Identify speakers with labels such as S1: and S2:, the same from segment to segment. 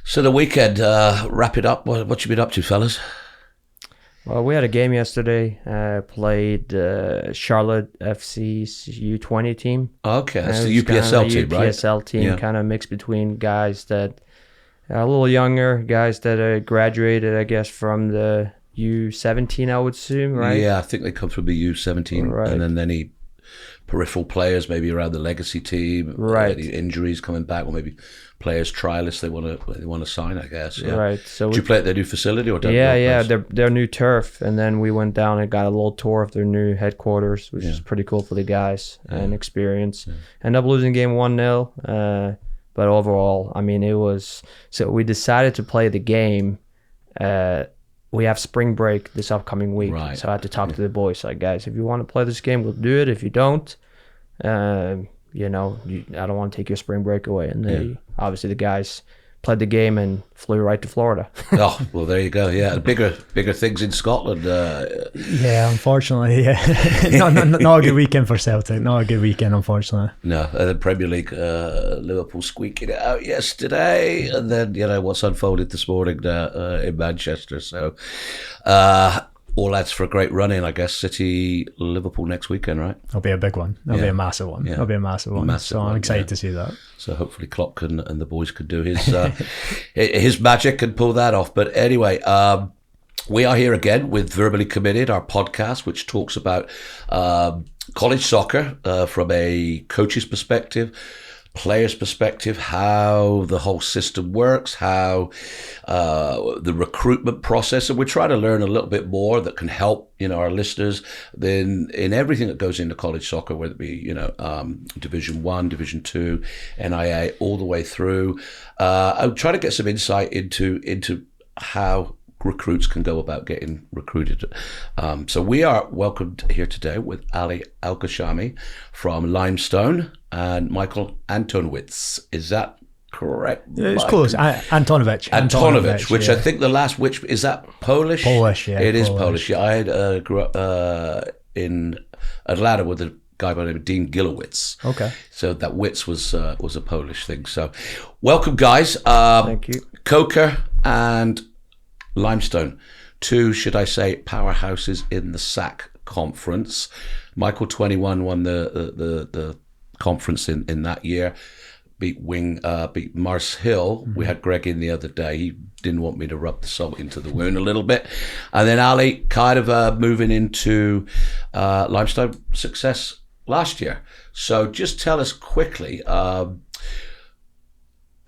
S1: So the weekend, wrap it up. What you been up to, fellas?
S2: Well, we had a game yesterday. Played Charlotte FC's U20 team.
S1: Okay, that's the UPSL team, right?
S2: UPSL team, kind of mixed between guys that are a little younger, guys that graduated, I guess, from the U17, I would assume, right?
S1: Yeah, I think they come from the U17,
S2: Right.
S1: and then any peripheral players, maybe around the legacy team,
S2: Right.
S1: any injuries coming back, or maybe players trialists they want to sign, I guess. Yeah.
S2: Right. So
S1: Did you play at their new facility or?
S2: yeah, their new turf, and then we went down and got a little tour of their new headquarters, which is pretty cool for the guys and experience. Yeah. Ended up losing game 1-0, but overall, I mean, it was. So we decided to play the game. We have spring break this upcoming week,
S1: right.
S2: So I had to talk to the boys, like, guys, if you want to play this game, we'll do it. If you don't, I don't want to take your spring break away. And obviously the guys played the game and flew right to Florida.
S1: Oh, well, there you go. Yeah, bigger things in Scotland.
S3: Yeah, unfortunately, yeah. not a good weekend for Celtic. Not a good weekend, unfortunately.
S1: No, the Premier League, Liverpool squeaking it out yesterday, and then what's unfolded this morning in Manchester. So, all that's for a great run in, I guess. City, Liverpool next weekend, right?
S3: It'll be a big one. It'll be a massive one.
S1: Yeah.
S3: It'll be a massive one. So I'm excited to see that.
S1: So hopefully Klopp and the boys could do his his magic and pull that off. But anyway, we are here again with Verbally Committed, our podcast, which talks about college soccer from a coach's perspective, player's perspective, how the whole system works, how the recruitment process, and we're trying to learn a little bit more that can help our listeners in everything that goes into college soccer, whether it be Division 1, Division 2, NIA, all the way through. I'm trying to get some insight into how recruits can go about getting recruited. So we are welcomed here today with Al-Gashamy from Limestone and Michael Antoniewicz. Is that correct?
S3: It's close.
S1: Antoniewicz, which I think the last, which is that Polish?
S3: Polish, yeah.
S1: It is Polish. Yeah, I grew up in Atlanta with a guy by the name of Dean Gilowitz.
S3: Okay.
S1: So that Witz was a Polish thing. So welcome, guys.
S2: Thank you.
S1: Coker and Limestone, two, should I say, powerhouses in the SAC conference. Michael 21 won the conference in that year. Beat Mars Hill. Mm-hmm. We had Greg in the other day. He didn't want me to rub the salt into the wound a little bit. And then Ali kind of moving into Limestone success last year. So just tell us quickly the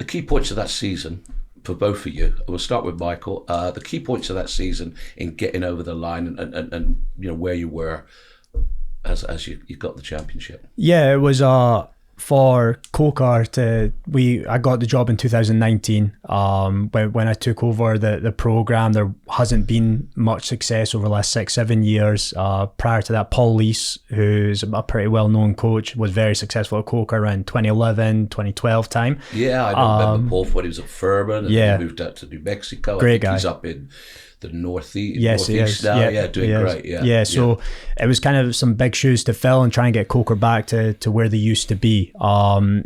S1: key points of that season for both of you. We'll start with Michael. The key points of that season in getting over the line and where you were as you got the championship.
S3: Yeah, it was for Coker I got the job in 2019. When I took over the program, there hasn't been much success over the last 6-7 years. Prior to that, Paul Lees, who's a pretty well-known coach, was very successful at Coker around 2011, 2012 time.
S1: Yeah, I remember Paul when he was at Furman and he moved out to New Mexico.
S3: Great guy.
S1: He's up in the northeast
S3: now.
S1: Doing great.
S3: So it was kind of some big shoes to fill and try and get Coker back to where they used to be. When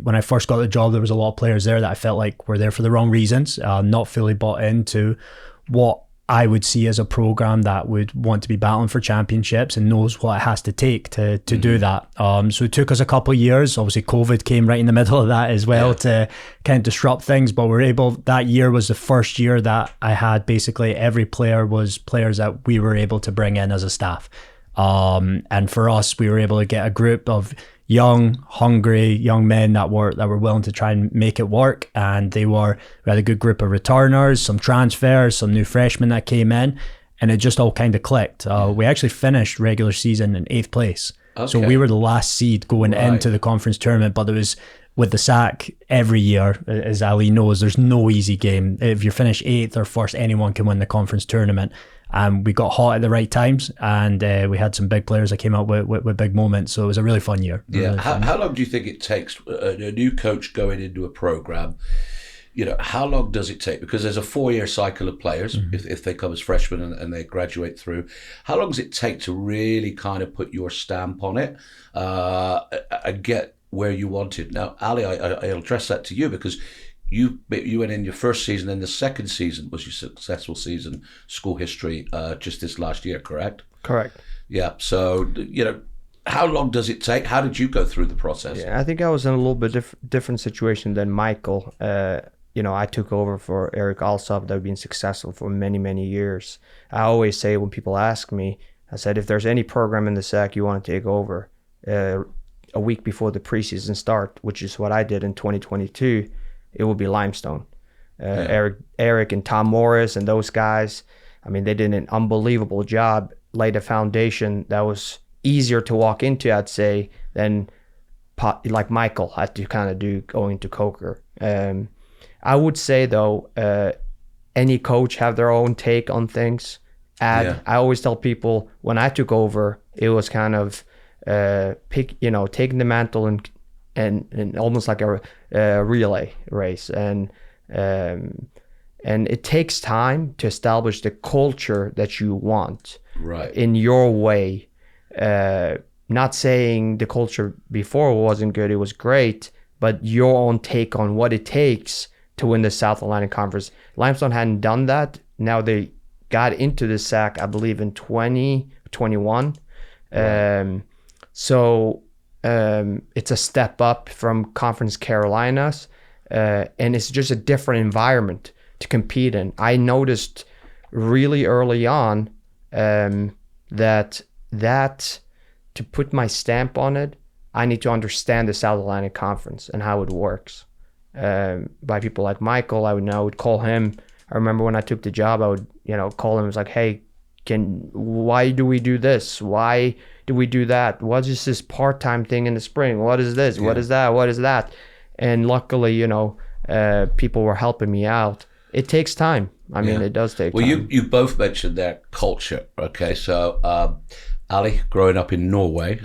S3: I first got the job, there was a lot of players there that I felt like were there for the wrong reasons, not fully bought into what I would see as a program that would want to be battling for championships and knows what it has to take to do that. So it took us a couple of years. Obviously, COVID came right in the middle of that as well to kind of disrupt things. But that year was the first year that I had basically every player was players that we were able to bring in as a staff. And for us, we were able to get a group of young, hungry young men that were willing to try and make it work. And we had a good group of returners, some transfers, some new freshmen that came in, and it just all kind of clicked. We actually finished regular season in 8th place. Okay. So we were the last seed going into the conference tournament, but it was with the SAC every year, as Ali knows, there's no easy game. If you finish 8th or 1st, anyone can win the conference tournament. We got hot at the right times, and we had some big players that came out with big moments. So it was a really fun year.
S1: Yeah.
S3: Really
S1: how long do you think it takes a new coach going into a program? How long does it take? Because there's a 4-year cycle of players if they come as freshmen and they graduate through. How long does it take to really kind of put your stamp on it and get where you wanted? Now, Ali, I'll address that to you because you went in your first season, and the second season was your successful season, school history, just this last year, correct?
S2: Correct.
S1: Yeah. So, how long does it take? How did you go through the process?
S2: Yeah, I think I was in a little bit different situation than Michael. I took over for Eric Alsop that had been successful for many, many years. I always say when people ask me, I said, if there's any program in the SAC you want to take over a week before the preseason start, which is what I did in 2022, it will be Limestone. Eric and Tom Morris and those guys, I mean, they did an unbelievable job, laid a foundation that was easier to walk into, I'd say, than like Michael had to kind of do going to Coker. I would say, though, any coach have their own take on things. I always tell people when I took over, it was kind of taking the mantle and almost like a relay race, and it takes time to establish the culture that you want in your way. Not saying the culture before wasn't good, it was great, but your own take on what it takes to win the South Atlantic Conference. Limestone hadn't done that. Now they got into the SAC, I believe, in 2021. So it's a step up from Conference Carolinas, and it's just a different environment to compete in. I noticed really early on that to put my stamp on it, I need to understand the South Atlantic Conference and how it works. By people like Michael, I would call him. I remember when I took the job, I would call him. It was like, hey, why do we do this? Why do we do that? What is this part-time thing in the spring? What is this? What is that? What is that? And luckily, people were helping me out. It takes time. I mean, it does take time.
S1: Well, you both mentioned their culture. Okay, so Ali, growing up in Norway,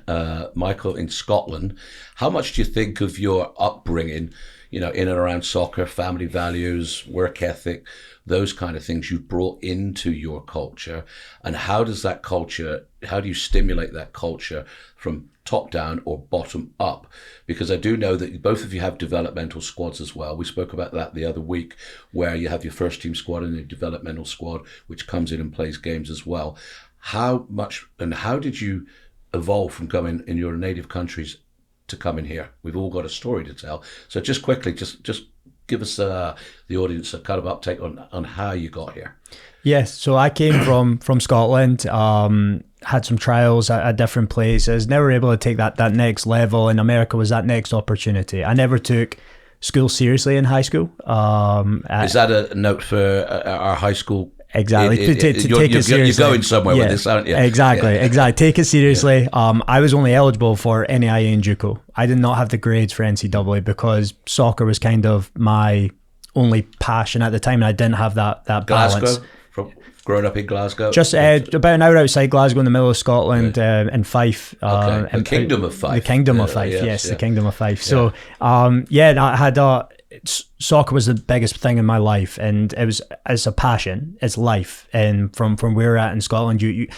S1: Michael in Scotland, how much do you think of your upbringing, in and around soccer, family values, work ethic, those kind of things you've brought into your culture? And how do you stimulate that culture from top down or bottom up? Because I do know that both of you have developmental squads as well. We spoke about that the other week, where you have your first team squad and your developmental squad, which comes in and plays games as well. How much and how did you evolve from coming in your native countries to coming here? We've all got a story to tell. So just quickly, just give us the audience a kind of uptake on how you got here.
S3: Yes, so I came from Scotland, had some trials at different places, never able to take that next level, and America was that next opportunity. I never took school seriously in high school.
S1: Is that a note for our high school?
S3: Exactly. To take it seriously.
S1: You're going somewhere with this, aren't you?
S3: Exactly. Take it seriously. I was only eligible for NAIA and JUCO. I did not have the grades for NCAA because soccer was kind of my only passion at the time, and I didn't have that balance.
S1: Glasgow? Growing up in Glasgow?
S3: Just about an hour outside Glasgow in the middle of Scotland, in Fife.
S1: Okay. The Kingdom of Fife.
S3: The Kingdom of Fife, yes, the Kingdom of Fife. So, I had soccer was the biggest thing in my life, and it's a passion, it's life. And from where we're at in Scotland, you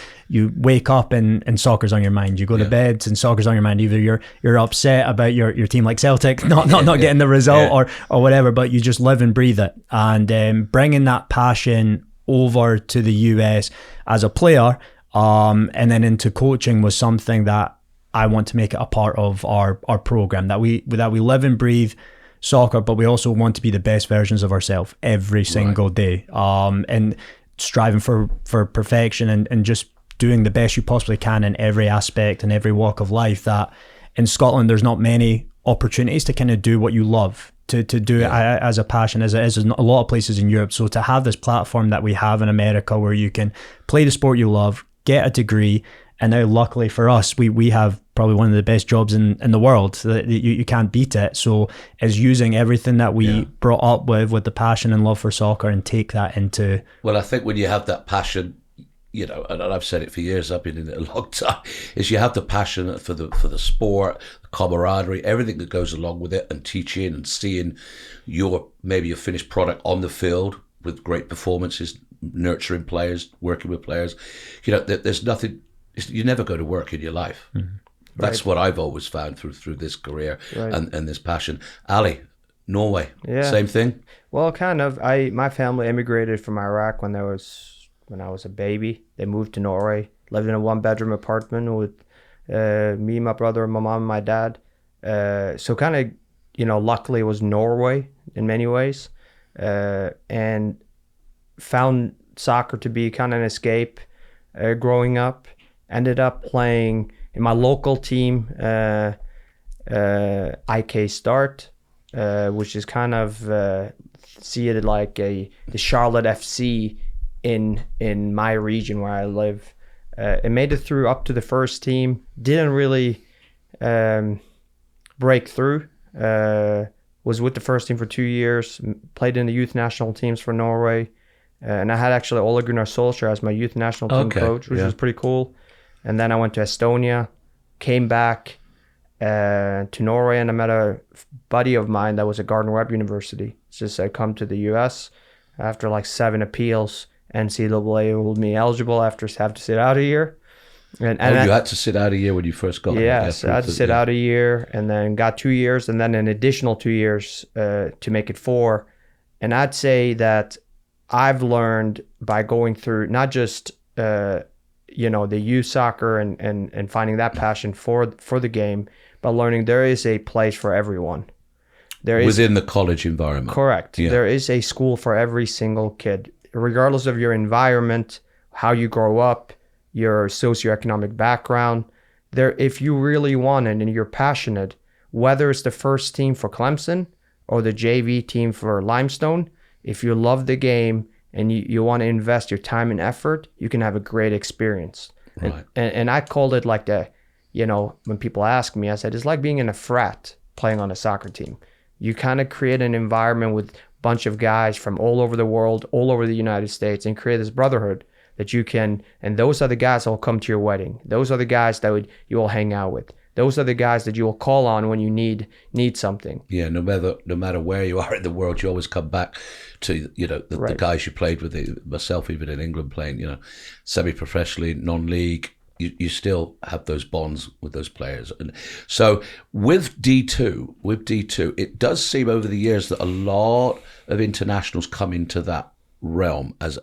S3: wake up and soccer's on your mind. You go to bed and soccer's on your mind. Either you're upset about your team like Celtic not getting the result or whatever, but you just live and breathe it. And bringing that passion over to the US as a player, and then into coaching was something that I want to make it a part of our program, that we live and breathe soccer, but we also want to be the best versions of ourselves every single day, and striving for perfection and just doing the best you possibly can in every aspect and every walk of life. That in Scotland there's not many opportunities to kind of do what you love, to do it as a passion, as it is in a lot of places in Europe. So to have this platform that we have in America, where you can play the sport you love, get a degree, and now luckily for us, we have probably one of the best jobs in the world. You can't beat it. So is using everything that we brought up with the passion and love for soccer, and take that into...
S1: Well, I think when you have that passion, and I've said it for years, I've been in it a long time, is you have the passion for the sport, the camaraderie, everything that goes along with it, and teaching and seeing your finished product on the field with great performances, nurturing players, working with players. There's nothing, you never go to work in your life. Mm-hmm. That's what I've always found through this career and this passion. Ali, Norway.
S2: Yeah.
S1: Same thing.
S2: Well, kind of. My family immigrated from Iraq when I was a baby. They moved to Norway. Lived in a 1-bedroom apartment with me, my brother, my mom, and my dad. So kind of, luckily it was Norway in many ways, and found soccer to be kind of an escape growing up. Ended up playing in my local team, IK Start, which is kind of see it like the Charlotte FC in my region where I live. It made it through up to the first team. Didn't really break through. Was with the first team for 2 years. Played in the youth national teams for Norway. And I had actually Ole Gunnar Solskjaer as my youth national team coach, which was pretty cool. And then I went to Estonia, came back to Norway, and I met a buddy of mine that was at Gardner-Webb University. It's just I come to the U.S. after like 7 appeals. NCAA ruled me eligible after have to sit out a year. And
S1: you had to sit out a year when you first got there?
S2: Yes, I had to sit out a year, and then got 2 years, and then an additional 2 years to make it 4. And I'd say that I've learned by going through not just the youth soccer and finding that passion for the game, but learning there is a place for everyone.
S1: Within the college environment.
S2: Correct. Yeah. There is a school for every single kid, regardless of your environment, how you grow up, your socioeconomic background. If you really want it and you're passionate, whether it's the first team for Clemson or the JV team for Limestone, if you love the game and you want to invest your time and effort, you can have a great experience.
S1: Right.
S2: And I called it like when people ask me, I said, it's like being in a frat playing on a soccer team. You kind of create an environment with a bunch of guys from all over the world, all over the United States, and create this brotherhood that you can, and those are the guys that will come to your wedding. Those are the guys that you will hang out with. Those are the guys that you will call on when you need something. Yeah,
S1: no matter where you are in the world, you always come back to the guys you played with. Myself, even in England, playing semi-professionally, non-league, you still have those bonds with those players. And so with D2, it does seem over the years that a lot of internationals come into that realm as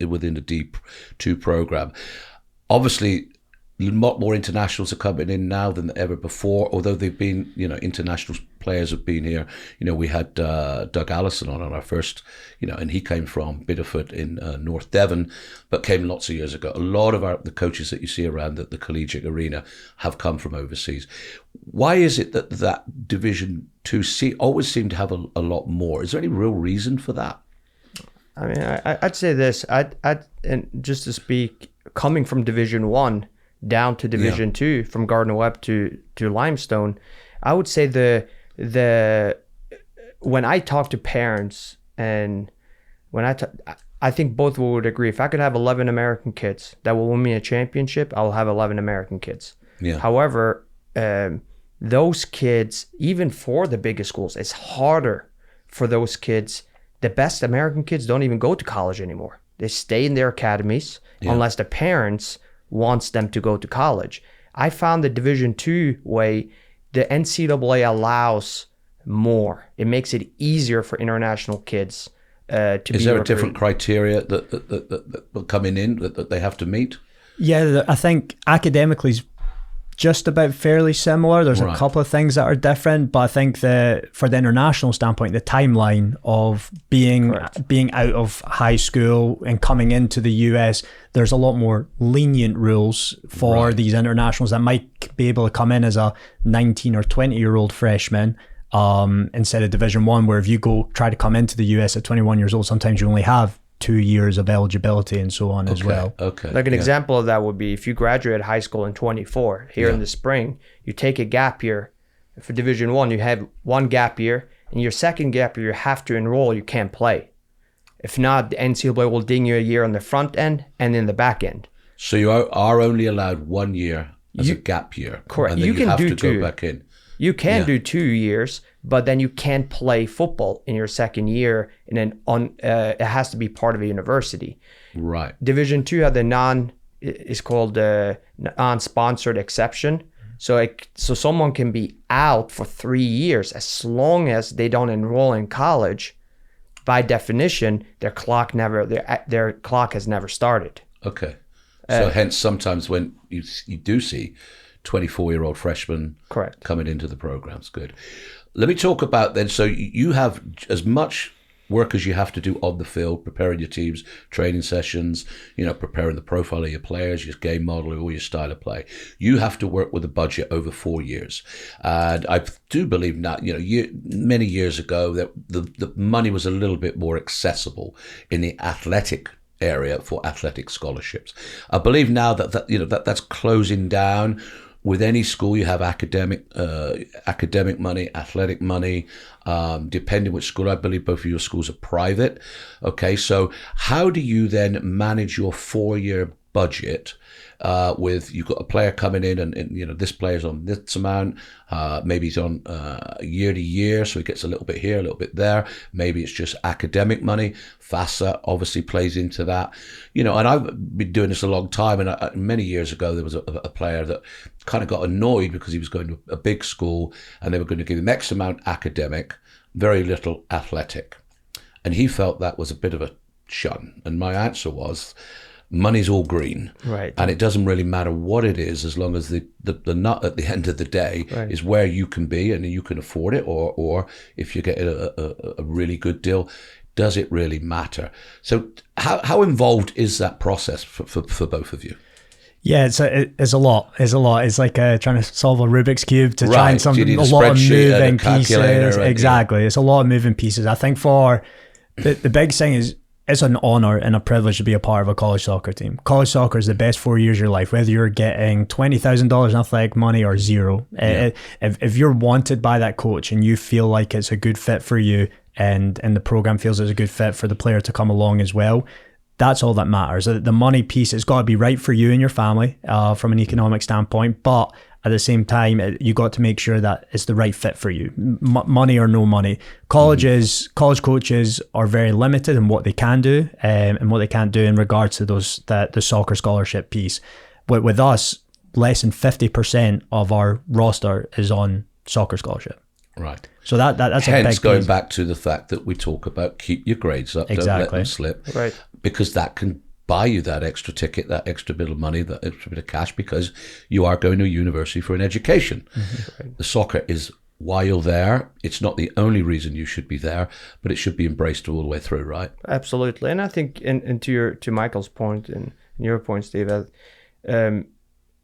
S1: within the D2 program. Obviously, a lot more internationals are coming in now than ever before, although they've been, international players have been here. We had Doug Allison on our first, and he came from Bideford in North Devon, but came lots of years ago. A lot of the coaches that you see around the collegiate arena have come from overseas. Why is it that Division 2 always seem to have a lot more? Is there any real reason for that?
S2: I mean, I'd say this. And just to speak, coming from Division 1 down to Division 2, from Gardner-Webb to Limestone, I would say when I talk to parents, and I think both would agree, if I could have 11 American kids that will win me a championship, I'll have 11 American kids.
S1: Yeah.
S2: However, those kids, even for the biggest schools, it's harder for those kids. The best American kids don't even go to college anymore. They stay in their academies unless the parents wants them to go to college. I found the Division 2 way, the NCAA allows more. It makes it easier for international kids to be.
S1: Is there a different criteria that will come in that they have to meet?
S3: Yeah, I think academically is just about fairly similar. There's a couple of things that are different, but I think for the international standpoint, the timeline of being out of high school and coming into the US, there's a lot more lenient rules for these internationals that might be able to come in as a 19 or 20-year-old freshman instead of Division 1, where if you go try to come into the US at 21 years old, sometimes you only have 2 years of eligibility and so on as well.
S1: Okay.
S2: Like an example of that would be if you graduate high school in 24, here in the spring, you take a gap year. For Division 1, you have one gap year, and your second gap year, you have to enroll, you can't play. If not, the NCAA will ding you a year on the front end and in the back end.
S1: So you are only allowed 1 year as a gap year.
S2: Correct.
S1: And then you have to go back in.
S2: You can do 2 years, but then you can't play football in your second year, and then it has to be part of a university.
S1: Right.
S2: Division 2 had it's called the non-sponsored exception. So someone can be out for 3 years as long as they don't enroll in college. By definition, their clock has never started.
S1: Okay. So hence sometimes when you do see 24-year-old freshmen
S2: correct
S1: coming into the programs. Good. Let me talk about then. So you have as much work as you have to do on the field, preparing your teams, training sessions, preparing the profile of your players, your game model, or your style of play. You have to work with a budget over 4 years. And I do believe now, many years ago that the money was a little bit more accessible in the athletic area for athletic scholarships. I believe now that's closing down. With any school, you have academic money, athletic money, depending which school. I believe both of your schools are private. Okay, so how do you then manage your 4-year budget with you've got a player coming in and this player's on this amount, maybe he's on year to year, so he gets a little bit here, a little bit there. Maybe it's just academic money. FAFSA obviously plays into that. And I've been doing this a long time, and many years ago there was a player that kind of got annoyed because he was going to a big school and they were going to give him X amount academic, very little athletic. And he felt that was a bit of a shun. And my answer was, money's all green,
S2: right?
S1: And it doesn't really matter what it is, as long as the nut at the end of the day is where you can be and you can afford it, or if you get a really good deal, does it really matter? So how involved is that process for both of you?
S3: Yeah, it's a lot. It's like trying to solve a Rubik's Cube to try and a lot of moving pieces. Exactly, it's a lot of moving pieces. I think for the big thing is, it's an honor and a privilege to be a part of a college soccer team. College soccer is the best 4 years of your life, whether you're getting $20,000 in athletic money or zero. Yeah. If you're wanted by that coach and you feel like it's a good fit for you, and the program feels it's a good fit for the player to come along as well, that's all that matters. The money piece, it's got to be right for you and your family from an economic standpoint, but at the same time, you got to make sure that it's the right fit for you, money or no money. College coaches are very limited in what they can do and what they can't do in regards to the soccer scholarship piece. But with us, less than 50% of our roster is on soccer scholarship.
S1: Right.
S3: So that's
S1: hence
S3: a big
S1: going
S3: piece.
S1: Back to the fact that we talk about keep your grades up,
S3: exactly.
S1: Don't let them slip,
S2: right?
S1: Because that can buy you that extra ticket, that extra bit of money, that extra bit of cash, because you are going to a university for an education. Mm-hmm. Right. The soccer is why you're there. It's not the only reason you should be there, but it should be embraced all the way through, right?
S2: Absolutely. And I think, and to Michael's point and your point, Steve,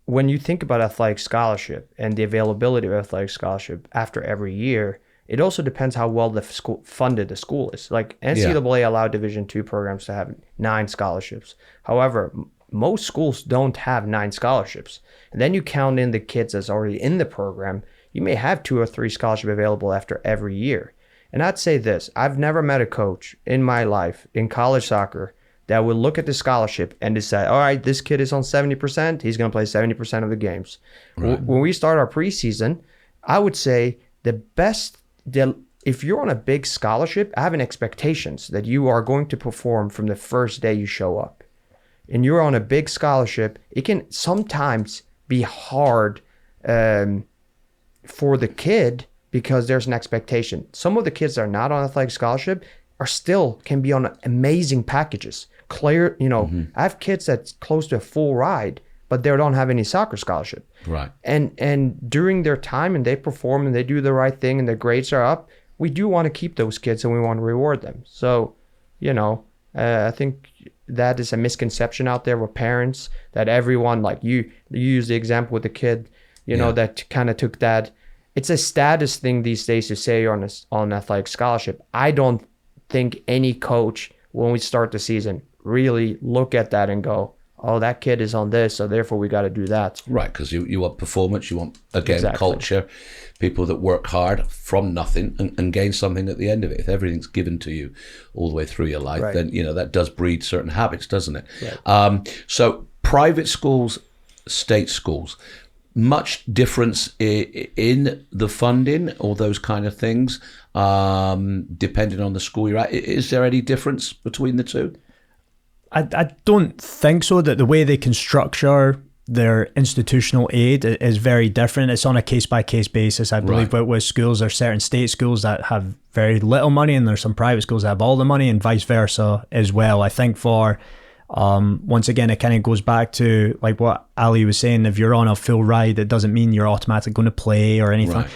S2: when you think about athletic scholarship and the availability of athletic scholarship after every year, it also depends how well the school funded the school is. Like NCAA allowed Division II programs to have 9 scholarships. However, most schools don't have 9 scholarships. And then you count in the kids that's already in the program, you may have 2 or 3 scholarships available after every year. And I'd say this, I've never met a coach in my life in college soccer that would look at the scholarship and decide, all right, this kid is on 70%, he's going to play 70% of the games. Right. When we start our preseason, I would say if you're on a big scholarship, having expectations that you are going to perform from the first day you show up. And you're on a big scholarship, it can sometimes be hard for the kid because there's an expectation. Some of the kids that are not on athletic scholarship can be on amazing packages. Clear, I have kids that's close to a full ride, but they don't have any soccer scholarship. Right. And during their time and they perform and they do the right thing and their grades are up, we do want to keep those kids and we want to reward them. So, I think that is a misconception out there with parents that everyone, like you use the example with the kid, that kind of took that. It's a status thing these days to say you're on athletic scholarship. I don't think any coach, when we start the season, really look at that and go, oh, that kid is on this, so therefore we got to do that. Right, because you want performance, you want, again, culture, people that work hard from nothing and gain something at the end of it. If everything's given to you all the way through your life, then, that does breed certain habits, doesn't it? Right. So private schools, state schools, much difference in the funding or those kind of things, depending on the school you're at? Is there any difference between the two?
S3: I don't think so. That the way they can structure their institutional aid is very different. It's on a case-by-case basis, I believe, but with schools, there's certain state schools that have very little money, and there's some private schools that have all the money, and vice versa as well. I think for, once again, it kind of goes back to like what Ali was saying, if you're on a full ride, it doesn't mean you're automatically going to play or anything. Right.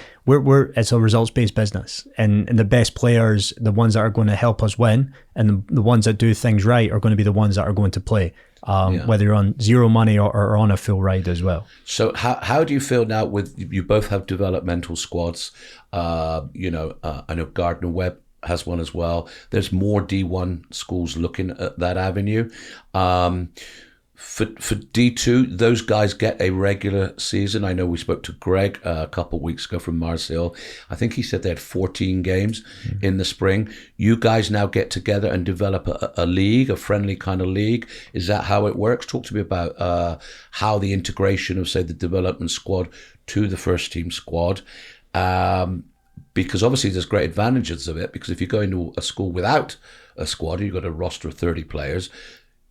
S3: It's a results-based business, and the best players, the ones that are going to help us win, and the ones that do things right are going to be the ones that are going to play. Whether you're on zero money or on a full ride as well.
S1: So how do you feel now with, you both have developmental squads, I know Gardner Webb has one as well. There's more D1 schools looking at that avenue. For D2, those guys get a regular season. I know we spoke to Greg a couple of weeks ago from Marseille. I think he said they had 14 games in the spring. You guys now get together and develop a league, a friendly kind of league. Is that how it works? Talk to me about how the integration of, say, the development squad to the first team squad. Because obviously there's great advantages of it, because if you go into a school without a squad, you've got a roster of 30 players,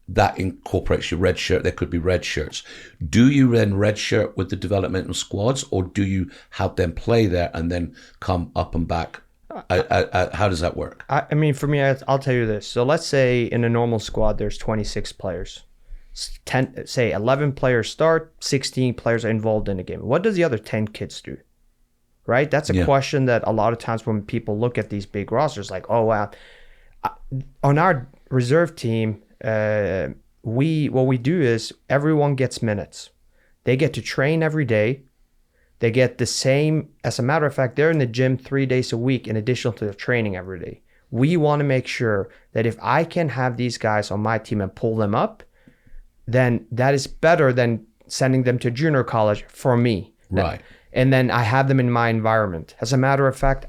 S1: that incorporates your red shirt. There could be red shirts. Do you then red shirt with the developmental squads, or do you have them play there and then come up and back? How does that work?
S2: I mean, for me, I'll tell you this. So let's say in a normal squad, there's 26 players. 11 players start, 16 players are involved in the game. What does the other 10 kids do? Right? That's a question that a lot of times when people look at these big rosters, like, oh, wow. On our reserve team, what we do is everyone gets minutes. They get to train every day. They get the same, as a matter of fact, they're in the gym 3 days a week in addition to their training every day. We want to make sure that if I can have these guys on my team and pull them up, then that is better than sending them to junior college for me.
S1: Right.
S2: And then I have them in my environment. As a matter of fact,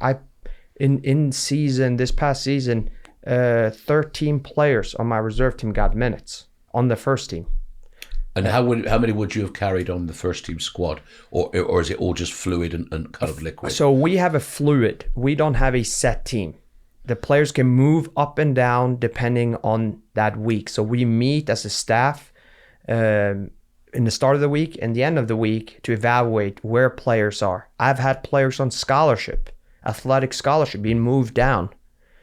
S2: this past season, 13 players on my reserve team got minutes on the first team.
S1: And how many would you have carried on the first team squad, or is it all just fluid and kind of liquid? So
S2: we have a fluid. We don't have a set team. The players can move up and down depending on that week. So we meet as a staff in the start of the week and the end of the week to evaluate where players are. I've had players on scholarship, athletic scholarship, being moved down,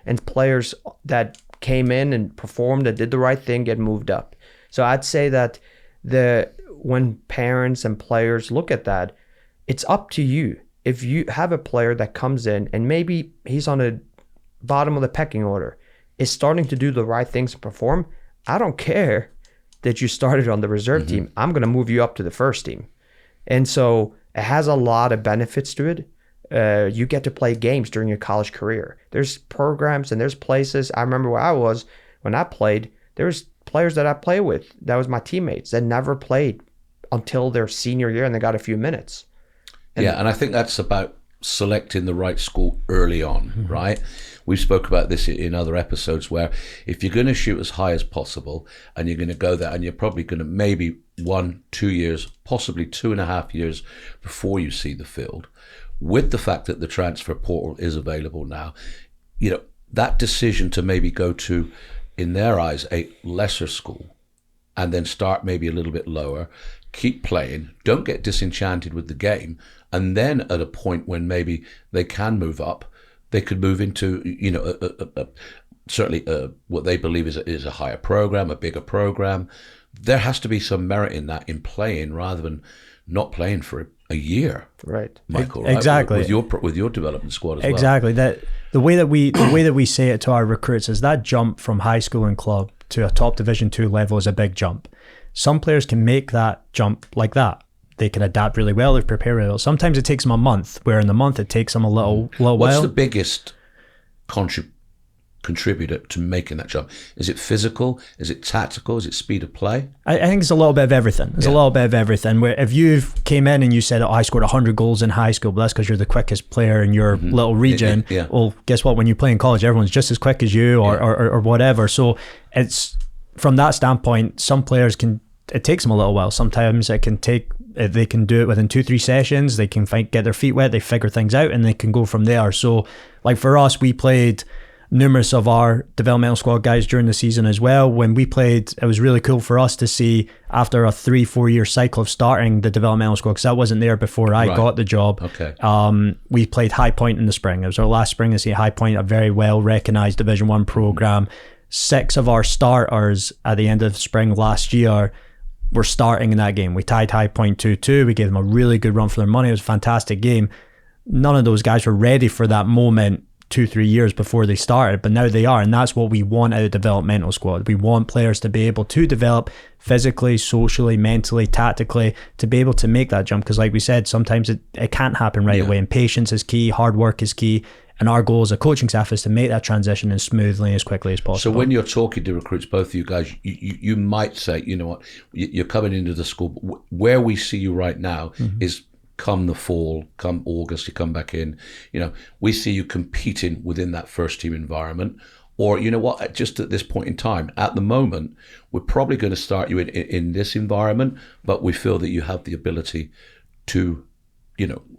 S2: and players that came in and performed and did the right thing get moved up. So I'd say that when parents and players look at that, it's up to you. If you have a player that comes in and maybe he's on the bottom of the pecking order, is starting to do the right things and perform, I don't care that you started on the reserve team. I'm going to move you up to the first team. And so it has a lot of benefits to it. You get to play games during your college career. There's programs and there's places. I remember where I was when I played. There's players that I play with, that was my teammates, that never played until their senior year and they got a few minutes.
S1: And I think that's about selecting the right school early on, right? We spoke about this in other episodes, where if you're going to shoot as high as possible and you're going to go there, and you're probably going to maybe 1-2 years, possibly 2.5 years before you see the field, with the fact that the transfer portal is available now, that decision to maybe go to, in their eyes, a lesser school and then start maybe a little bit lower, keep playing, don't get disenchanted with the game, and then at a point when maybe they can move up, they could move into, certainly what they believe is a higher program, a bigger program. There has to be some merit in that, in playing rather than not playing for a year.
S2: Right,
S1: Michael.
S3: Exactly.
S1: Right? With your development squad as well.
S3: Exactly. That the way that we say it to our recruits is that jump from high school and club to a top Division 2 level is a big jump. Some players can make that jump like that. They can adapt really well, they prepare really well. Sometimes it takes them a month, where in the month it takes them a little while.
S1: What's the biggest contributor to making that jump? Is it physical? Is it tactical? Is it speed of play?
S3: I think it's a little bit of everything. It's a little bit of everything. Where if you came in and you said, I scored 100 goals in high school, but that's because you're the quickest player in your little region. Well, guess what? When you play in college, everyone's just as quick as you or whatever. So it's, from that standpoint, some players it takes them a little while. Sometimes they can do it within 2-3 sessions. They can get their feet wet, they figure things out, and they can go from there. So like for us, we played numerous of our developmental squad guys during the season as well. When we played, it was really cool for us to see after a 3-4 year cycle of starting the developmental squad, because that wasn't there before I got the job.
S1: Okay.
S3: We played High Point in the spring. It was our last spring to see High Point, a very well recognised Division 1 program. 6 of our starters at the end of spring last year were starting in that game. We tied High Point 2-2. We gave them a really good run for their money. It was a fantastic game. None of those guys were ready for that moment 2-3 years before they started, but now they are, and that's what we want out of developmental squad. We want players to be able to develop physically, socially, mentally, tactically, to be able to make that jump, because like we said, sometimes it can't happen right away, and patience is key, hard work is key, and our goal as a coaching staff is to make that transition as smoothly, as quickly as possible.
S1: So when you're talking to recruits, both of you guys, you might say, you know what, you're coming into the school, but where we see you right now is come the fall, come August, you come back in, we see you competing within that first team environment. Or, you know what, just at this point in time, at the moment, we're probably going to start you in this environment, but we feel that you have the ability to,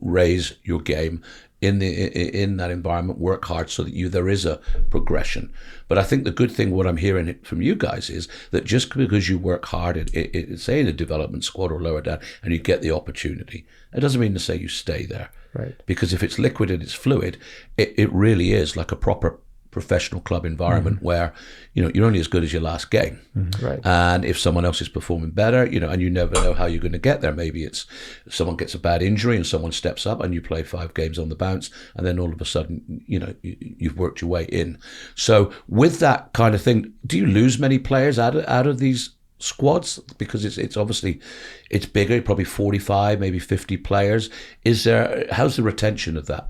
S1: raise your game in that environment, work hard so that there is a progression. But I think the good thing, what I'm hearing from you guys, is that just because you work hard, say in a development squad or lower down, and you get the opportunity, it doesn't mean to say you stay there.
S2: Right.
S1: Because if it's liquid and it's fluid, it really is like a proper professional club environment where you're only as good as your last game.
S2: Right.
S1: And if someone else is performing better, and you never know how you're going to get there. Maybe it's someone gets a bad injury and someone steps up and you play 5 games on the bounce, and then all of a sudden you've worked your way in. So with that kind of thing, do you lose many players out of these squads? Because it's obviously it's bigger, probably 45, maybe 50 players. How's the retention of that?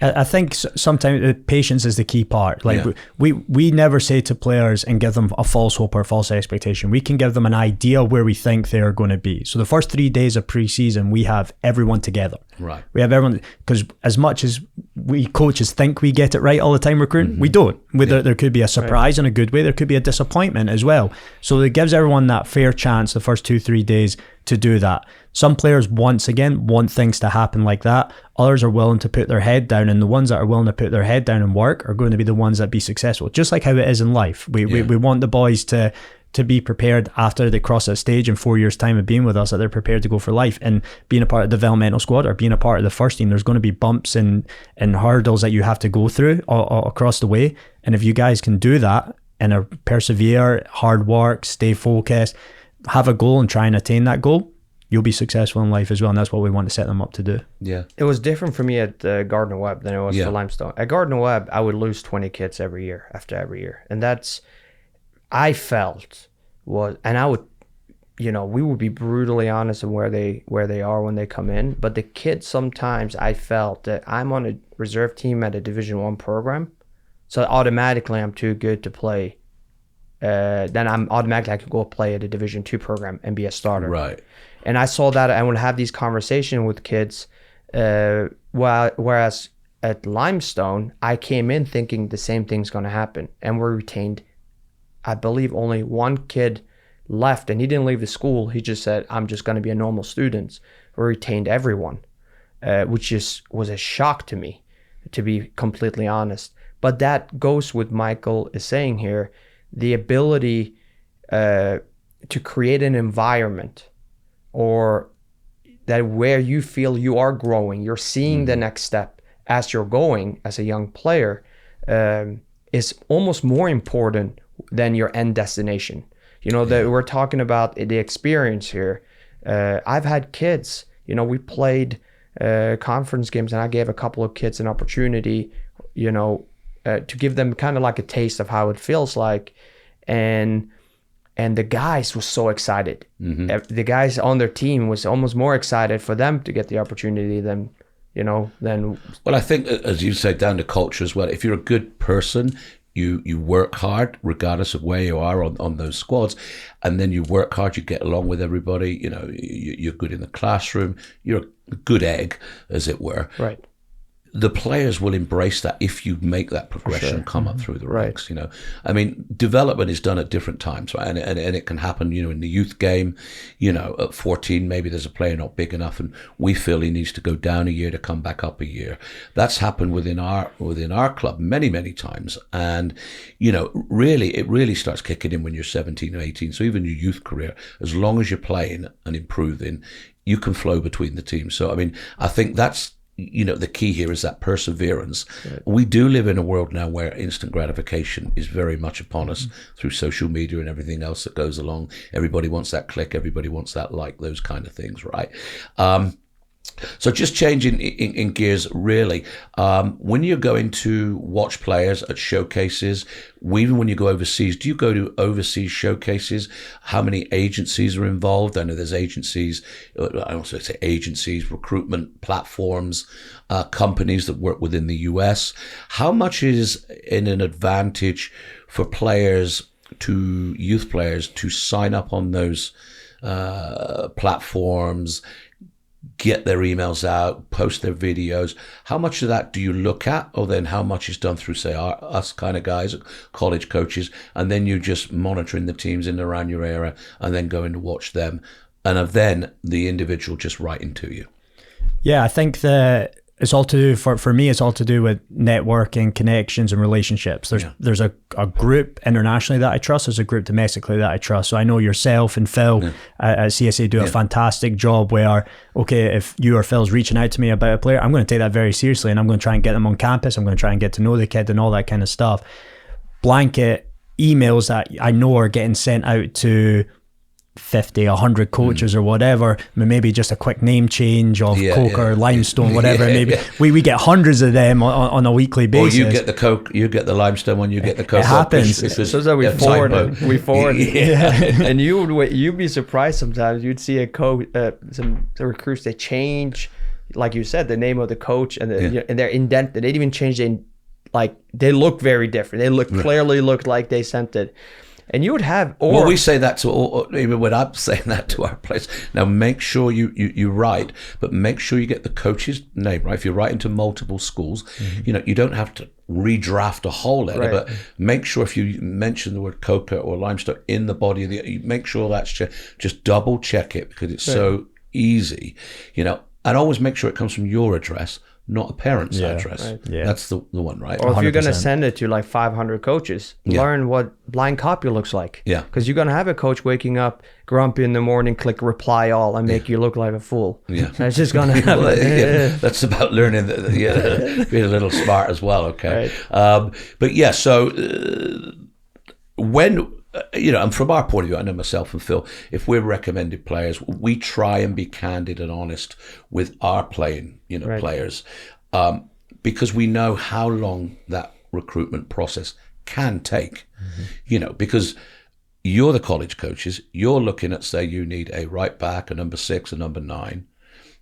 S3: I think sometimes patience is the key part. Like we never say to players and give them a false hope or a false expectation. We can give them an idea where we think they are going to be. So the first 3 days of pre-season, we have everyone together.
S1: Right.
S3: We have everyone, because as much as we coaches think we get it right all the time recruiting, we don't. There could be a surprise in a good way. There could be a disappointment as well. So it gives everyone that fair chance the first 2-3 days to do that. Some players, once again, want things to happen like that. Others are willing to put their head down, and the ones that are willing to put their head down and work are going to be the ones that be successful. Just like how it is in life. We want the boys to be prepared after they cross that stage in 4 years' time of being with us, that they're prepared to go for life. And being a part of the developmental squad or being a part of the first team, there's going to be bumps and hurdles that you have to go through all across the way. And if you guys can do that and persevere, hard work, stay focused, have a goal and try and attain that goal, you'll be successful in life as well. And that's what we want to set them up to do.
S1: Yeah.
S2: It was different for me at Gardner Webb than it was for Limestone. At Gardner Webb, I would lose 20 kids every year after every year. And that's, I felt was, and I would, we would be brutally honest in where they are when they come in. But the kids, sometimes I felt that I'm on a reserve team at a Division 1 program. So automatically I'm too good to play. Then I'm automatically I could go play at a Division 2 program and be a starter.
S1: Right.
S2: And I saw that I would have these conversations with kids, whereas at Limestone, I came in thinking the same thing's going to happen. And we're retained, I believe only one kid left, and he didn't leave the school. He just said, I'm just going to be a normal student. We retained everyone, which was a shock to me, to be completely honest. But that goes with Michael is saying here, the ability to create an environment or that where you feel you are growing, you're seeing the next step as you're going as a young player, is almost more important than your end destination. That we're talking about the experience here. I've had kids, we played conference games, and I gave a couple of kids an opportunity, to give them kind of like a taste of how it feels like. And the guys were so excited. The guys on their team was almost more excited for them to get the opportunity than. Well,
S1: I think, as you say, down to culture as well. If you're a good person, you work hard regardless of where you are on those squads, and then you work hard, you get along with everybody, you're good in the classroom, you're a good egg, as it were.
S2: Right.
S1: the players will embrace that if you make that progression come up through the ranks. You know, I mean, development is done at different times, right? And it can happen, you know, in the youth game. You know, at 14, maybe there's a player not big enough, and we feel he needs to go down a year to come back up a year. That's happened within our club many times, and you know, it really starts kicking in when you're 17 or 18. So even your youth career, as long as you're playing and improving, you can flow between the teams. So I mean, I think that's, you know, the key here is that perseverance. Right. We do live in a world now where instant gratification is very much upon us through social media and everything else that goes along. Everybody wants that click, everybody wants that like, those kind of things, right? So just changing in gears, really. When you're going to watch players at showcases, even when you go overseas, do you go to overseas showcases? How many agencies are involved? I know there's agencies, I also say agencies, recruitment platforms, companies that work within the US. How much is in an advantage for youth players to sign up on those platforms, get their emails out, post their videos? How much of that do you look at, or then how much is done through, say, us kind of guys, college coaches, and then you just monitoring the teams in and around your area and then going to watch them, and then the individual just writing to you?
S3: Yeah, I think that it's all to do, for me, it's all to do with networking, connections, and relationships. There's a group internationally that I trust. There's a group domestically that I trust. So I know yourself and Phil at CSA do a fantastic job where, okay, if you or Phil's reaching out to me about a player, I'm going to take that very seriously, and I'm going to try and get them on campus. I'm going to try and get to know the kid and all that kind of stuff. Blanket emails that I know are getting sent out to 50, 100 coaches or whatever, maybe just a quick name change of Coke or Limestone, whatever. Maybe we get hundreds of them on a weekly basis.
S1: Or you get the Coke, you get the Limestone one, you get the Coke.
S3: It happens.
S2: So that we forward it. And you'd be surprised sometimes. You'd see a coach, some recruits, they change, like you said, the name of the coach, and they're indented. They didn't even change they look very different. They clearly looked like they sent it. And you would have,
S1: well, we say that to even when I'm saying that to our players. Now, make sure you write, but make sure you get the coach's name right. If you're writing to multiple schools, you know, you don't have to redraft a whole letter, but make sure if you mention the word Coca or Limestone in the body of make sure that's just double check it, because it's so easy, you know, and always make sure it comes from your address, not a parent's address. Right. Yeah. That's the one, right?
S2: Or if 100%. You're going to send it to like 500 coaches, learn what blind copy looks like. Yeah. Because you're going to have a coach waking up grumpy in the morning, click reply all, and make you look like a fool. Yeah. That's just going to happen.
S1: That's about learning, being a little smart as well, okay? Right. But yeah, so when... you know, and from our point of view, I know myself and Phil, if we're recommended players, we try and be candid and honest with our playing, you know, players, because we know how long that recruitment process can take, you know, because you're the college coaches, you're looking at, say, you need a right back, a number 6, a number 9.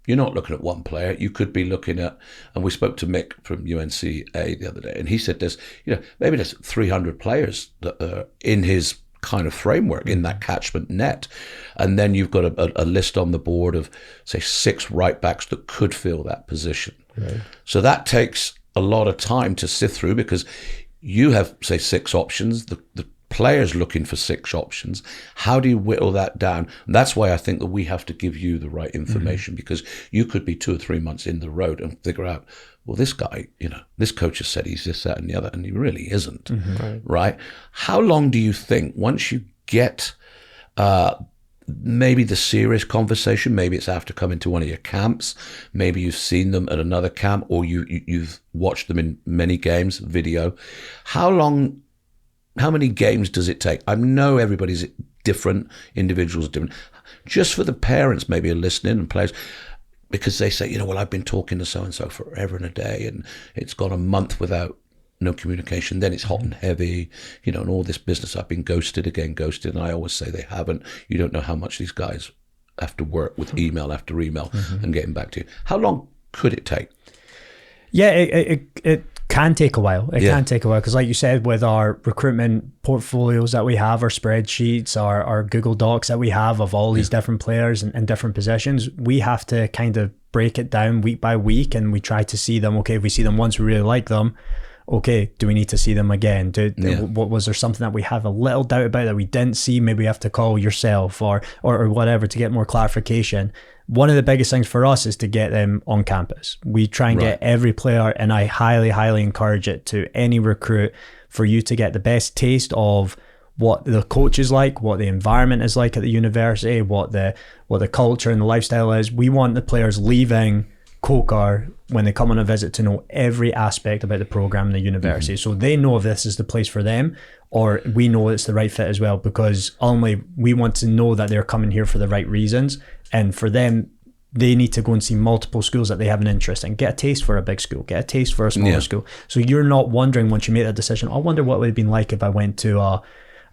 S1: You're not looking at one player. You could be looking at, and we spoke to Mick from UNCA the other day, and he said there's, you know, maybe there's 300 players that are in his kind of framework, in that catchment net. And then you've got a list on the board of, say, 6 right backs that could fill that position. Right. So that takes a lot of time to sift through, because you have, say, 6 options. The player's looking for 6 options. How do you whittle that down? And that's why I think that we have to give you the right information, because you could be 2 or 3 months in the road and figure out, well, this guy, you know, this coach has said he's this, that, and the other, and he really isn't, right? How long do you think, once you get maybe the serious conversation, maybe it's after coming to one of your camps, maybe you've seen them at another camp, or you've watched them in many games, video, how many games does it take? I know everybody's different, individuals are different. Just for the parents maybe are listening and players, because they say, you know, well, I've been talking to so-and-so forever and a day, and it's gone a month without no communication. Then it's hot and heavy, you know, and all this business. I've been ghosted. And I always say they haven't. You don't know how much these guys have to work with email after email and getting back to you. How long could it take?
S3: Yeah, it can take a while. It can take a while, because like you said, with our recruitment portfolios that we have, our spreadsheets, our Google Docs that we have of all these different players and different positions, we have to kind of break it down week by week, and we try to see them. Okay, if we see them once, we really like them. Okay, do we need to see them again? What was there something that we have a little doubt about that we didn't see? Maybe we have to call yourself or whatever to get more clarification. One of the biggest things for us is to get them on campus. We try and get every player, and I highly, highly encourage it to any recruit, for you to get the best taste of what the coach is like, what the environment is like at the university, what the culture and the lifestyle is. We want the players leaving Kokar when they come on a visit to know every aspect about the program and the university, so they know if this is the place for them, or we know it's the right fit as well, because only we want to know that they're coming here for the right reasons. And for them, they need to go and see multiple schools that they have an interest in, get a taste for a big school, get a taste for a smaller school, so you're not wondering once you make that decision, I wonder what it would have been like if I went to a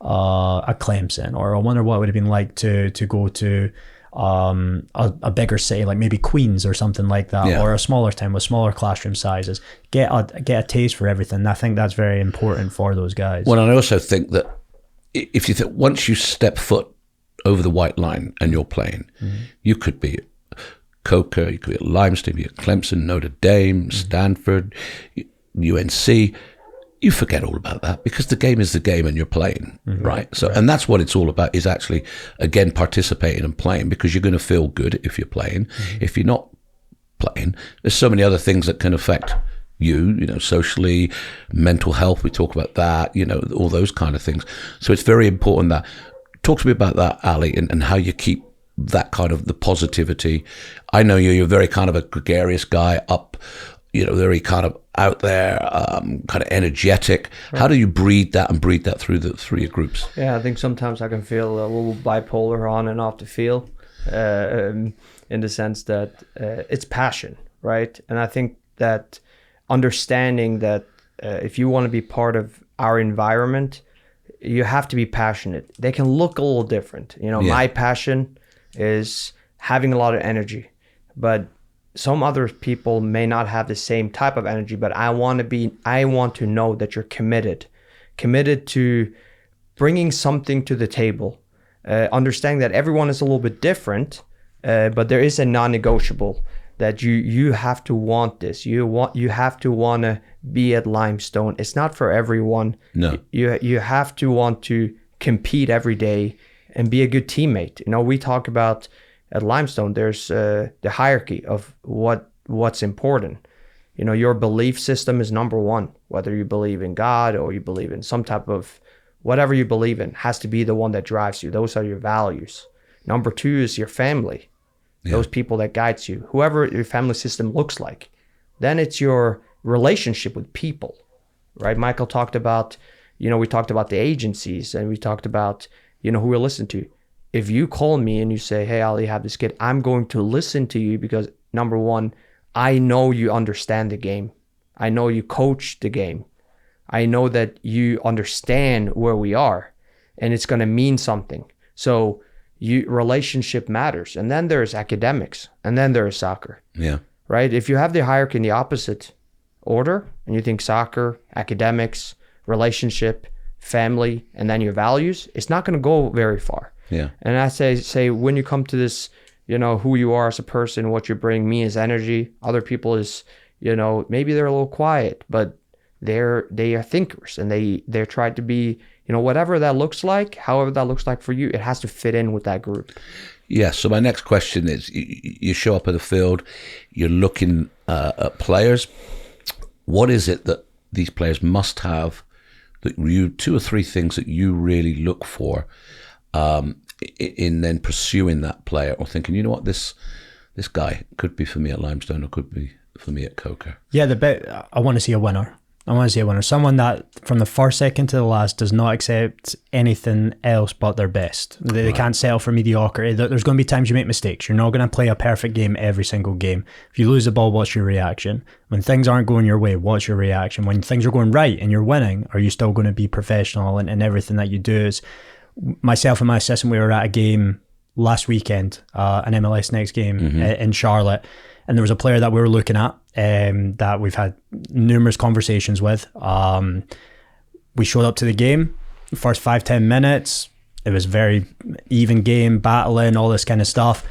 S3: Clemson, or I wonder what it would have been like to go to a bigger city like maybe Queens or something like that, or a smaller town with smaller classroom sizes. Get a taste for everything. I think that's very important for those guys.
S1: Well, and I also think that if you think once you step foot over the white line and you're playing, you could be at Coker, you could be at Limestone, you could be at Clemson, Notre Dame, Stanford, UNC. You forget all about that, because the game is the game and you're playing, right? So, and that's what it's all about, is actually, again, participating and playing, because you're going to feel good if you're playing. If you're not playing, there's so many other things that can affect you, socially, mental health, we talk about that, all those kind of things. So it's very important that, talk to me about that, Ali, and how you keep that kind of the positivity. I know you're very kind of a gregarious guy, very kind of out there, kind of energetic. How do you breed that through your groups?
S2: Yeah, I think sometimes I can feel a little bipolar on and off the field, in the sense that it's passion, right? And I think that understanding that if you want to be part of our environment, you have to be passionate. They can look a little different. My passion is having a lot of energy, but some other people may not have the same type of energy, but I want to know that you're committed to bringing something to the table, understanding that everyone is a little bit different, but there is a non-negotiable that you have to want this. You have to want to be at Limestone. It's not for everyone.
S1: No.
S2: You have to want to compete every day and be a good teammate. We talk about at Limestone, there's the hierarchy of what's important. Your belief system is number one. Whether you believe in God or you believe in some type of whatever you believe in, has to be the one that drives you. Those are your values. Number two is your family. Those people that guides you, whoever your family system looks like. Then it's your relationship with people, right? Michael talked about, we talked about the agencies, and we talked about, who we listen to. If you call me and you say, hey, Ali, have this kid, I'm going to listen to you because, number one, I know you understand the game. I know you coach the game. I know that you understand where we are, and it's going to mean something. So relationship matters. And then there's academics, and then there's soccer.
S1: Yeah.
S2: Right? If you have the hierarchy in the opposite order, and you think soccer, academics, relationship, family, and then your values, it's not going to go very far.
S1: Yeah.
S2: And I say when you come to this, who you are as a person, what you bring, me is energy. Other people is, maybe they're a little quiet, but they are thinkers, and they're trying to be, whatever that looks like, however that looks like for you, it has to fit in with that group.
S1: Yeah. So my next question is, you show up at the field, you're looking at players. What is it that these players must have, that two or three things that you really look for in then pursuing that player, or thinking, this guy could be for me at Limestone, or could be for me at Coker?
S3: Yeah, I want to see a winner. Someone that from the first second to the last does not accept anything else but their best. They can't settle for mediocrity. There's going to be times you make mistakes. You're not going to play a perfect game every single game. If you lose the ball, what's your reaction? When things aren't going your way, what's your reaction? When things are going right and you're winning, are you still going to be professional in everything that you do? Is myself and my assistant, we were at a game last weekend, an MLS Next game in Charlotte, and there was a player that we were looking at that we've had numerous conversations with. We showed up to the game, first 5-10 minutes, it was very even game, battling, all this kind of stuff,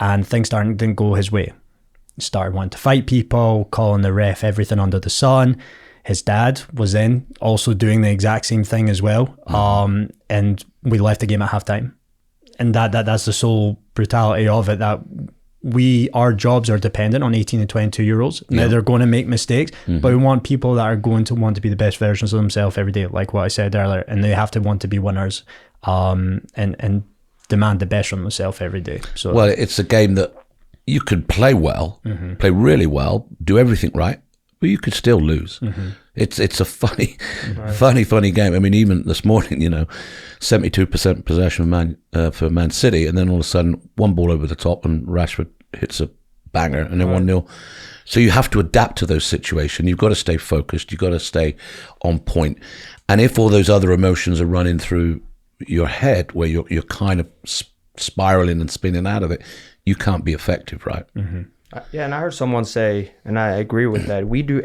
S3: and things didn't go his way. started wanting to fight people, calling the ref everything under the sun. His dad was then also doing the exact same thing as well. And we left the game at halftime. And that's the sole brutality of it, that our jobs are dependent on 18 and 22-year-olds. Now they're going to make mistakes, but we want people that are going to want to be the best versions of themselves every day, like what I said earlier, and they have to want to be winners, and demand the best from themselves every day. So,
S1: well, it's a game that you could play well, play really well, do everything right, but you could still lose. It's a funny game. I mean, even this morning, 72% possession for Man City, and then all of a sudden, one ball over the top, and Rashford hits a banger, and then 1-0. So you have to adapt to those situations. You've got to stay focused. You've got to stay on point. And if all those other emotions are running through your head, where you're kind of spiraling and spinning out of it, you can't be effective, right?
S2: Yeah, and I heard someone say, and I agree with that. We do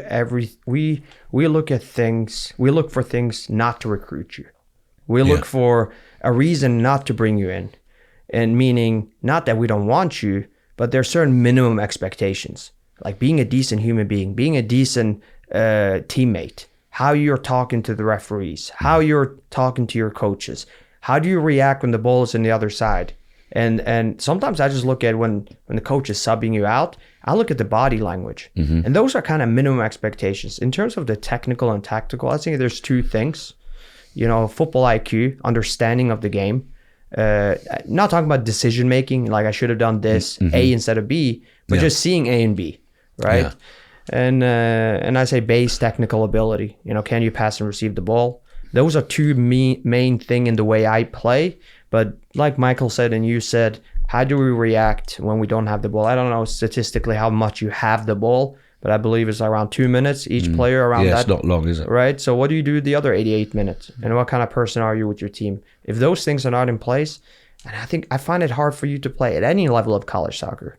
S2: we look at things. We look for things not to recruit you. We look for a reason not to bring you in, and meaning not that we don't want you, but there's certain minimum expectations, like being a decent human being, being a decent teammate, how you're talking to the referees, how you're talking to your coaches, how do you react when the ball is on the other side. And sometimes I just look at when the coach is subbing you out, I look at the body language. And those are kind of minimum expectations. In terms of the technical and tactical, I think there's two things. Football IQ, understanding of the game. Not talking about decision making, like I should have done this, A instead of B, but just seeing A and B, right? Yeah. And I say base technical ability. Can you pass and receive the ball? Those are two main thing in the way I play. But like Michael said and you said, how do we react when we don't have the ball? I don't know statistically how much you have the ball, but I believe it's around 2 minutes each player around that.
S1: Yeah, it's not long, is it?
S2: Right? So what do you do the other 88 minutes? And what kind of person are you with your team? If those things are not in place, and I find it hard for you to play at any level of college soccer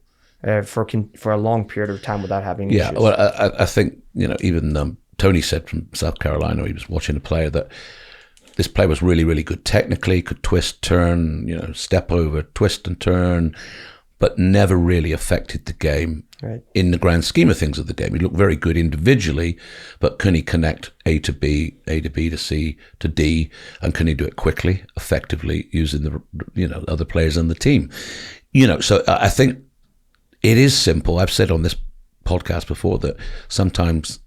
S2: for a long period of time without having issues.
S1: Yeah, well, I think, even Tony said from South Carolina, he was watching a player that this player was really, really good technically, could twist, turn, step over, twist and turn, but never really affected the game in the grand scheme of things of the game. He looked very good individually, but can he connect A to B to C to D, and can he do it quickly, effectively, using the other players on the team? So I think it is simple. I've said on this podcast before that sometimes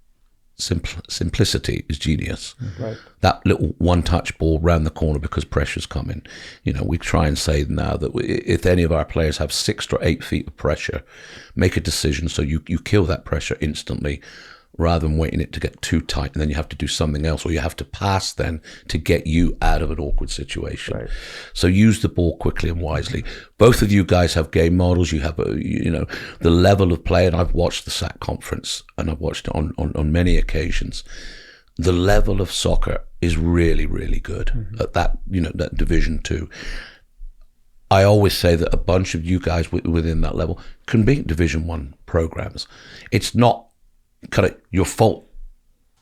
S1: simplicity is genius.
S2: Right.
S1: That little one-touch ball round the corner because pressure's coming. We try and say now that if any of our players have 6 or 8 feet of pressure, make a decision so you kill that pressure instantly, rather than waiting it to get too tight and then you have to do something else, or you have to pass then to get you out of an awkward situation. Right. So use the ball quickly and wisely. Both of you guys have game models. You have the level of play, and I've watched the SAC conference and I've watched it on many occasions. The level of soccer is really, really good at that, that Division 2. I always say that a bunch of you guys within that level can be Division 1 programs. It's not kind of your fault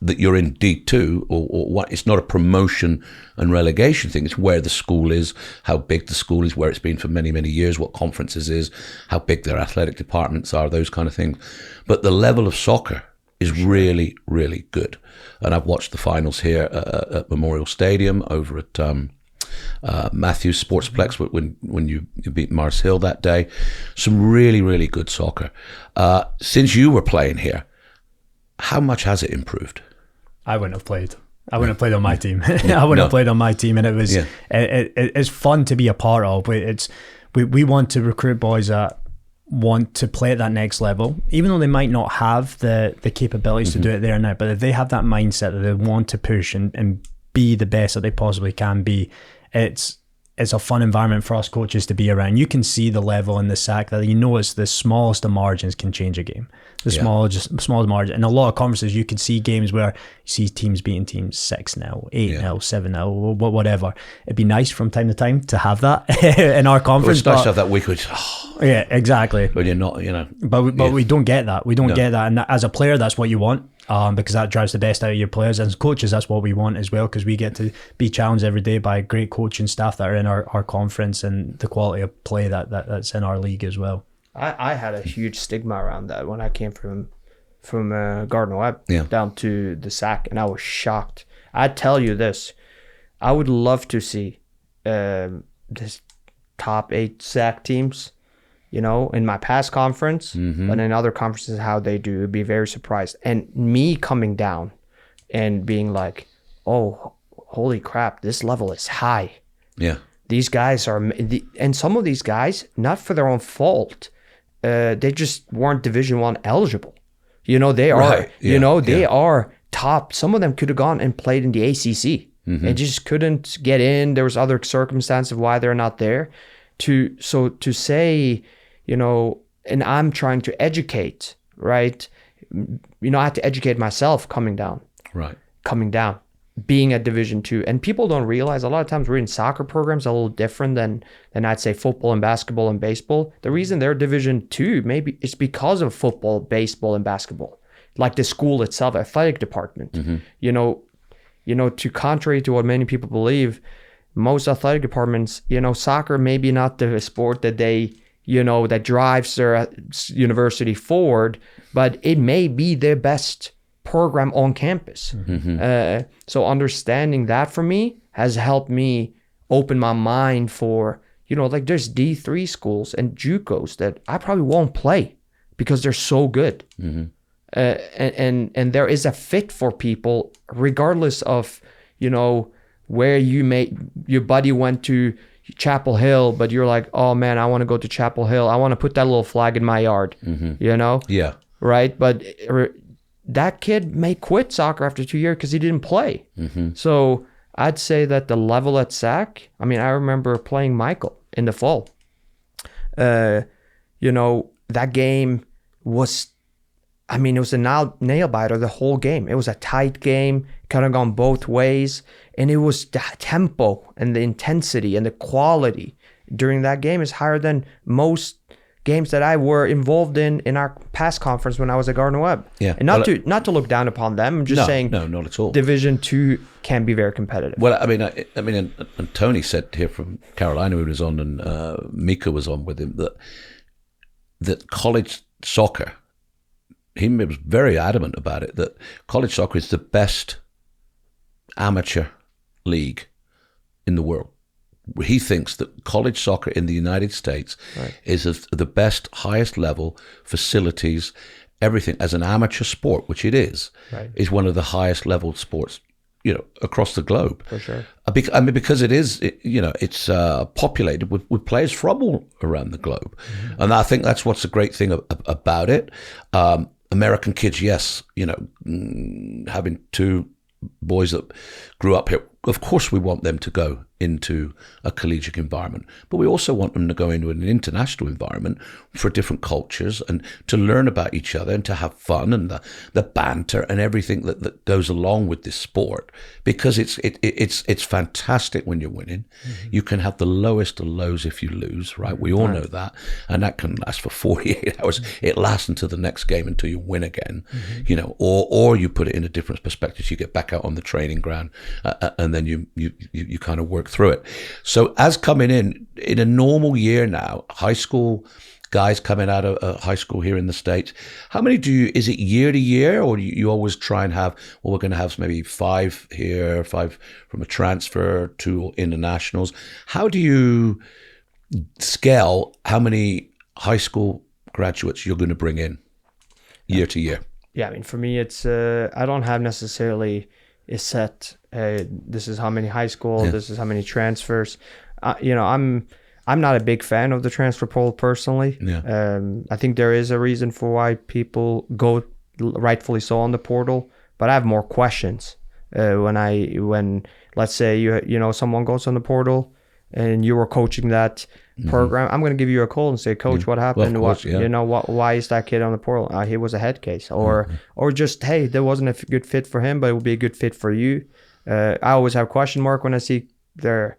S1: that you're in D2 or what. It's not a promotion and relegation thing. It's where the school is, how big the school is, where it's been for many, many years, what conferences is, how big their athletic departments are, those kind of things. But the level of soccer is really, really good. And I've watched the finals here at Memorial Stadium, over at Matthews Sportsplex when you beat Mars Hill that day. Some really, really good soccer. Since you were playing here, how much has it improved?
S3: I wouldn't have played. I wouldn't have played on my team. I wouldn't have played on my team, and it was it's fun to be a part of. But we want to recruit boys that want to play at that next level, even though they might not have the capabilities to do it there now. But if they have that mindset that they want to push and be the best that they possibly can be, it's a fun environment for us coaches to be around. You can see the level in the SAC that it's the smallest of margins can change a game. The smallest margin. In a lot of conferences, you can see games where you see teams beating teams 6-0, 8-0, 7-0, whatever. It'd be nice from time to time to have that in our conference.
S1: Well, it's nice to have that week which,
S3: yeah, exactly.
S1: But you're not,
S3: But we don't get that. We don't get that. And as a player, that's what you want. Because that drives the best out of your players. And as coaches, that's what we want as well, because we get to be challenged every day by great coaching staff that are in our conference, and the quality of play that's in our league as well.
S2: I had a huge stigma around that when I came from Gardner Webb down to the SAC, and I was shocked. I tell you this, I would love to see this top 8 SAC teams, you know, in my past conference, but in other conferences, how they do, it'd be very surprised. And me coming down and being like, oh, holy crap, this level is high.
S1: Yeah.
S2: These guys are, and some of these guys, not for their own fault, they just weren't Division I eligible. You know, they are, you know, they are top. Some of them could have gone and played in the ACC and just couldn't get in. There was other circumstances of why they're not there. So to say, you know, and I'm trying to educate, right? You know, I had to educate myself coming down.
S1: Right.
S2: Coming down. Being at Division II, and people don't realize a lot of times we're in soccer programs a little different than I'd say football and basketball and baseball. The reason they're Division II maybe is because of football, baseball, and basketball, like the school itself, athletic department. You know, to contrary to what many people believe, most athletic departments, you know, soccer maybe not the sport that they, you know, that drives their university forward, but it may be their best program on campus. So understanding that for me has helped me open my mind for, you know, like there's D3 schools and JUCOs that I probably won't play because they're so good. And there is a fit for people regardless of, you know, where your buddy went to Chapel Hill, but you're like, oh man, I want to go to Chapel Hill. I want to put that little flag in my yard, you know? Yeah. Right. But that kid may quit soccer after 2 years because he didn't play. So I'd say that the level at SAC, I mean, I remember playing Michael in the fall. You know, that game was, I mean, it was a nail biter the whole game. It was a tight game, kind of gone both ways. And it was the tempo and the intensity and the quality during that game is higher than most games that I were involved in our past conference when I was at Gardner Webb. Yeah. And not to look down upon them. I'm just saying no, not at all. Division II can be very competitive.
S1: Well, I mean, and Tony said here from Carolina, who was on, and Mika was on with him, that college soccer, he was very adamant about it, that college soccer is the best amateur league in the world. He thinks that college soccer in the United States is of the best, highest level facilities, everything as an amateur sport, which it is one of the highest level sports, you know, across the globe. For sure. I mean, because it is, you know, it's populated with players from all around the globe. And I think that's what's a great thing about it. American kids, yes, you know, having 2 boys that grew up here, of course we want them to go into a collegiate environment, but we also want them to go into an international environment for different cultures and to learn about each other and to have fun and the banter and everything that goes along with this sport, because it's fantastic when you're winning. You can have the lowest of lows if you lose, right? We all know that, and that can last for 48 hours. It lasts until the next game until you win again, you know, or you put it in a different perspective. You get back out on the training ground and then you kind of work through it. So as coming in a normal year now, high school guys coming out of high school here in the States, how many is it year to year, or do you always try and have, well, we're going to have maybe 5 here, 5 from a transfer, 2 internationals? How do you scale how many high school graduates you're going to bring in year to year?
S2: Yeah, I mean, for me, it's I don't have necessarily a set, this is how many high school, this is how many transfers. You know, I'm not a big fan of the transfer portal personally. I think there is a reason for why people go rightfully so on the portal, but I have more questions when let's say you know someone goes on the portal and you were coaching that program. I'm going to give you a call and say, Coach, what happened? Well, course, you know, why is that kid on the portal? He was a head case, or just, hey, there wasn't a good fit for him, but it would be a good fit for you. I always have a question mark when I see their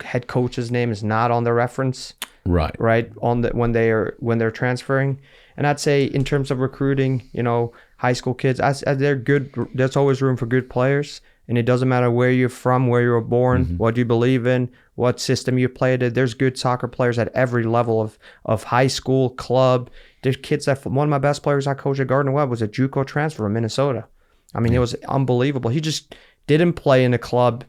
S2: head coach's name is not on the reference, right on the when they're transferring. And I'd say in terms of recruiting, you know, high school kids, they're good. There's always room for good players, And it doesn't matter where you're from, where you were born, what you believe in, what system you played in. There's good soccer players at every level of high school, club. There's kids that, one of my best players I coached at Gardner Webb was a JUCO transfer from Minnesota. I mean, it was unbelievable. He just didn't play in a club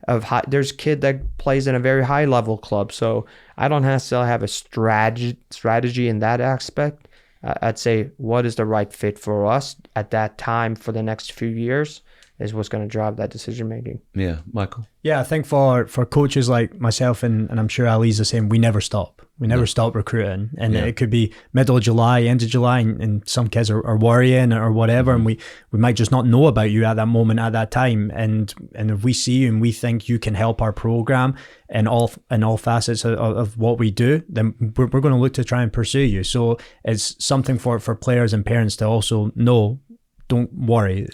S2: of high. There's a kid that plays in a very high level club. So I don't necessarily have a strategy in that aspect. I'd say what is the right fit for us at that time for the next few years is what's going to drive that decision making.
S1: Yeah, Michael.
S3: Yeah, I think for coaches like myself, and I'm sure Ali's the same, we never stop. We never stop recruiting. And it could be middle of July, end of July, and some kids are worrying or whatever, and we might just not know about you at that moment, at that time. And if we see you and we think you can help our program in all facets of what we do, then we're going to look to try and pursue you. So it's something for players and parents to also know. Don't worry.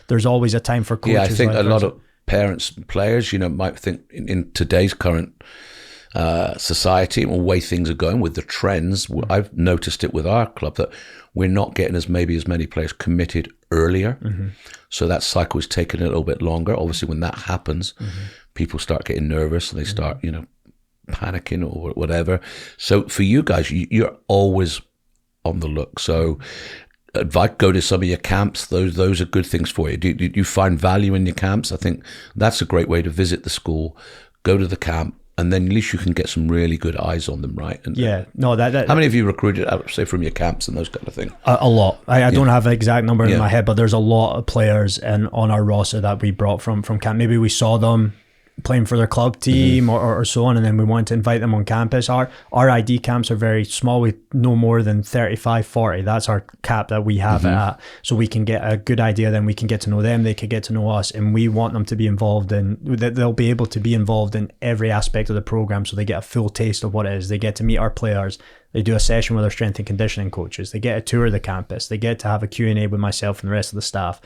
S3: There's always a time for coaches.
S1: Yeah, I think
S3: like
S1: a lot of parents and players, might think in today's current society and the way things are going with the trends, I've noticed it with our club that we're not getting as many players committed earlier. So that cycle is taking a little bit longer. Obviously, when that happens, people start getting nervous and they start, panicking or whatever. So for you guys, you're always on the look. So advice, go to some of your camps. Those are good things for you. Do you find value in your camps? I think that's a great way to visit the school, go to the camp, and then at least you can get some really good eyes on them, right? And
S3: that
S1: how many of you recruited out, say, from your camps and those kind of things?
S3: A lot. I don't have an exact number in my head, but there's a lot of players on our roster that we brought from camp. Maybe we saw them playing for their club team or so on, and then we wanted to invite them on campus. Our ID camps are very small. We no more than 35, 40. That's our cap that we have at. So we can get a good idea, then we can get to know them, they can get to know us, and we want them to be involved in, they'll be able to be involved in every aspect of the program, so they get a full taste of what it is. They get to meet our players. They do a session with our strength and conditioning coaches. They get a tour of the campus. They get to have a Q&A with myself and the rest of the staff.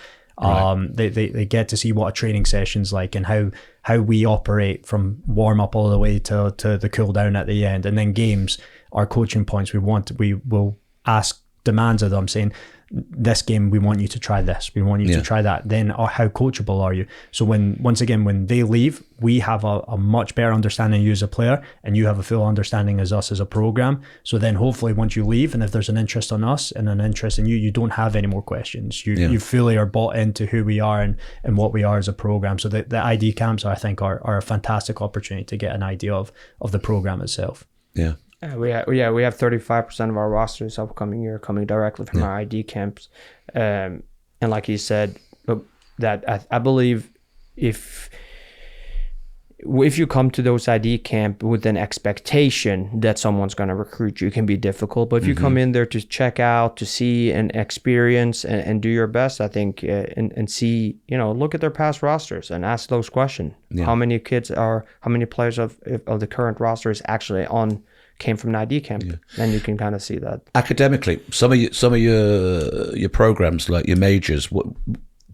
S3: Right. They get to see what a training session's like and how we operate from warm up all the way to the cool down at the end. And then games, our coaching points, we will ask demands of them saying, this game, we want you to try this. We want you to try that. Then how coachable are you? So when they leave, we have a much better understanding of you as a player, and you have a full understanding as us as a program. So then hopefully once you leave, and if there's an interest on us and an interest in you, you don't have any more questions. You fully are bought into who we are and what we are as a program. So the ID camps, I think, are a fantastic opportunity to get an idea of the program itself.
S1: Yeah.
S2: We have 35% of our roster this upcoming year coming directly from our ID camps, and like you said, that I believe if you come to those ID camp with an expectation that someone's going to recruit you, it can be difficult. But if you come in there to check out, to see and experience and do your best, I think, and see, look at their past rosters and ask those questions. Yeah. How many players of the current roster is actually came from an ID camp? Then you can kind of see that.
S1: Academically, some of your programs, like your majors, what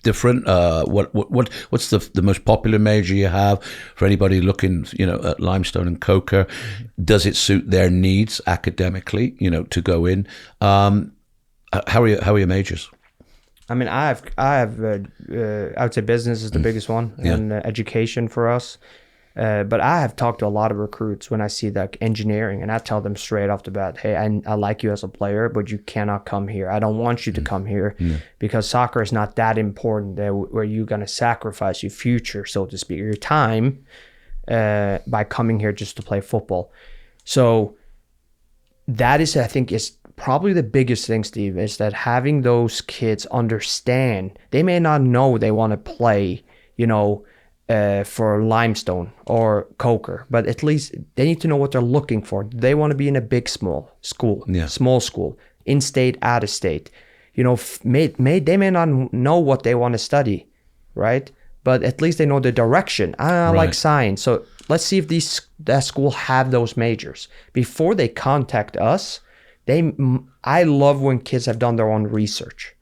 S1: different? What's the most popular major you have for anybody looking, at Limestone and Coker? Does it suit their needs academically, to go in? How are your majors?
S2: I mean, I would say business is the biggest one, and education for us. But I have talked to a lot of recruits when I see that engineering, and I tell them straight off the bat, hey, I like you as a player, but you cannot come here. I don't want you to come here because soccer is not that important where you're going to sacrifice your future, so to speak, your time by coming here just to play football. So that is, I think, is probably the biggest thing, Steve, is that having those kids understand, they may not know they want to play, for Limestone or Coker, but at least they need to know what they're looking for. They want to be in a big small school, in-state, out-of-state. They may not know what they want to study, right? But at least they know the direction. I like science, so let's see if that school have those majors before they contact us. I love when kids have done their own research.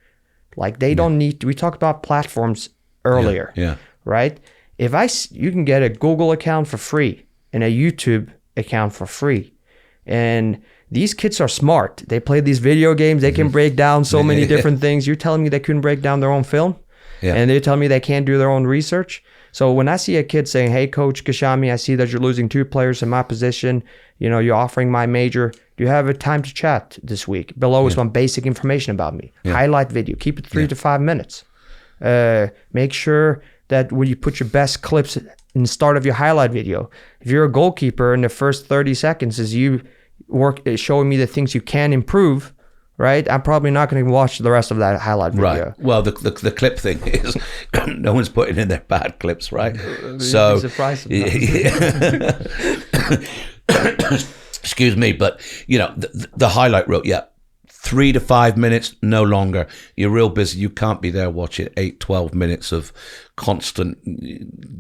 S2: Like they don't need to. We talked about platforms earlier, right? You can get a Google account for free and a YouTube account for free. And these kids are smart. They play these video games. They can break down so many different things. You're telling me they couldn't break down their own film? and they tell me they can't do their own research. So when I see a kid saying, "Hey, Coach Gashamy, I see that you're losing 2 players in my position. You know, you're offering my major. Do you have a time to chat this week?" Below is some basic information about me. Highlight video. Keep it 3 to 5 minutes. Make sure that when you put your best clips in the start of your highlight video. If you're a goalkeeper and the first 30 seconds is you showing me the things you can improve, right? I'm probably not going to watch the rest of that highlight video.
S1: Right. Well, the clip thing is no one's putting in their bad clips, right? So,
S2: surprised.
S1: Excuse me, but you know the highlight reel. 3 to 5 minutes, no longer. You're real busy. You can't be there watching 8, 12 minutes of constant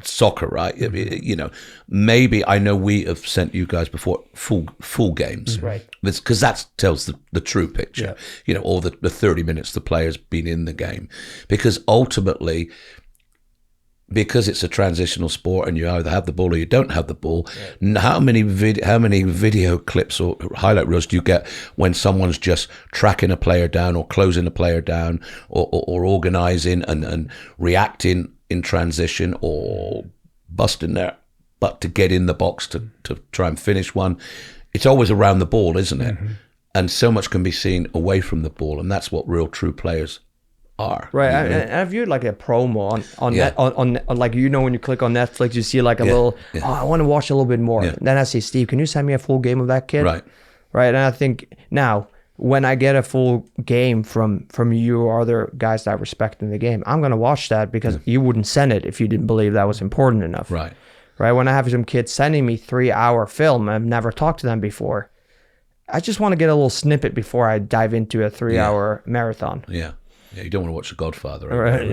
S1: soccer, right? You know, maybe I know we have sent you guys before full games,
S2: right?
S1: Because that tells the true picture. You know, or the 30 minutes the player's been in the game, because ultimately, because it's a transitional sport and you either have the ball or you don't have the ball, how many video clips or highlight reels do you get when someone's just tracking a player down or closing a player down or organizing and reacting in transition or busting their butt to get in the box to try and finish one? It's always around the ball, isn't it? And so much can be seen away from the ball, and that's what real true players are.
S2: Right. And I viewed like a promo on like, you know, when you click on Netflix, you see like a little, oh, I want to watch a little bit more. Then I say, Steve, can you send me a full game of that kid?
S1: Right.
S2: And I think now when I get a full game from you or other guys that I respect in the game, I'm going to watch that because you wouldn't send it if you didn't believe that was important enough.
S1: Right.
S2: When I have some kids sending me 3-hour film, I've never talked to them before, I just want to get a little snippet before I dive into a 3-hour marathon.
S1: Yeah, you don't want to watch The Godfather.
S2: Right.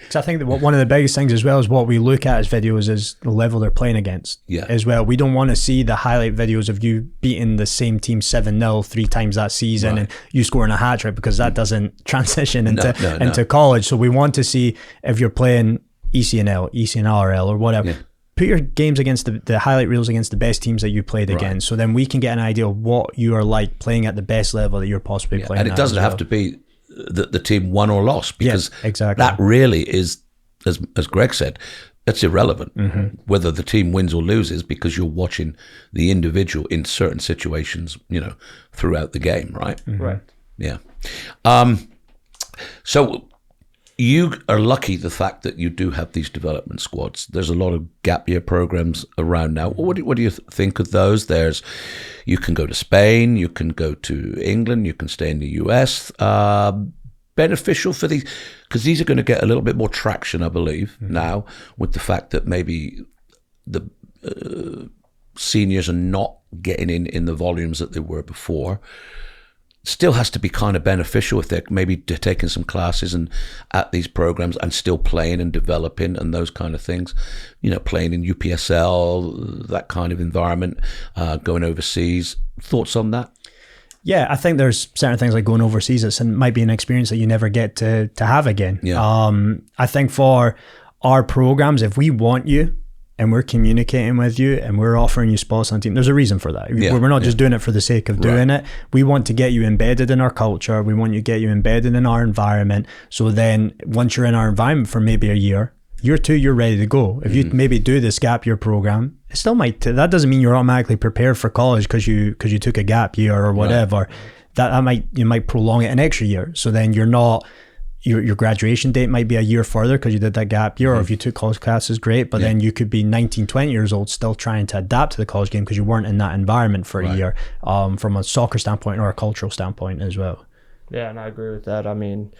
S3: So I think that one of the biggest things as well is what we look at as videos is the level they're playing against as well. We don't want to see the highlight videos of you beating the same team 7-0 3 times that season and you scoring a hat trick, because that doesn't transition into college. So we want to see if you're playing ECNRL or whatever. Put your games against the highlight reels against the best teams that you played against, so then we can get an idea of what you are like playing at the best level that you're possibly playing at.
S1: And it doesn't have to be the team won or lost, because that really is, as Greg said, that's irrelevant whether the team wins or loses, because you're watching the individual in certain situations, you know, throughout the game, right?
S2: Right.
S1: Yeah. So you are lucky the fact that you do have these development squads. There's a lot of gap year programs around now. What do you think of those? You can go to Spain, you can go to England, you can stay in the US. Beneficial for these, because these are going to get a little bit more traction, I believe, now, with the fact that maybe the seniors are not getting in the volumes that they were before. Still has to be kind of beneficial if they're maybe taking some classes and at these programs and still playing and developing and those kind of things, you know, playing in UPSL, that kind of environment, going overseas. Thoughts on that?
S3: Yeah, I think there's certain things like going overseas that might be an experience that you never get to have again. I think for our programs, if we want you and we're communicating with you and we're offering you spots on team, there's a reason for that. We're not just doing it for the sake of doing it. We want to get you embedded in our culture. We want to get you embedded in our environment. So then once you're in our environment for maybe a year 2, you're ready to go. If you maybe do this gap year program, it still might, that doesn't mean you're automatically prepared for college because you took a gap year or whatever. You might prolong it an extra year. So then you're not, your graduation date might be a year further because you did that gap year, or if you took college classes, great, but then you could be 19, 20 years old still trying to adapt to the college game because you weren't in that environment for a year, from a soccer standpoint or a cultural standpoint as well.
S2: Yeah, and I agree with that. I mean,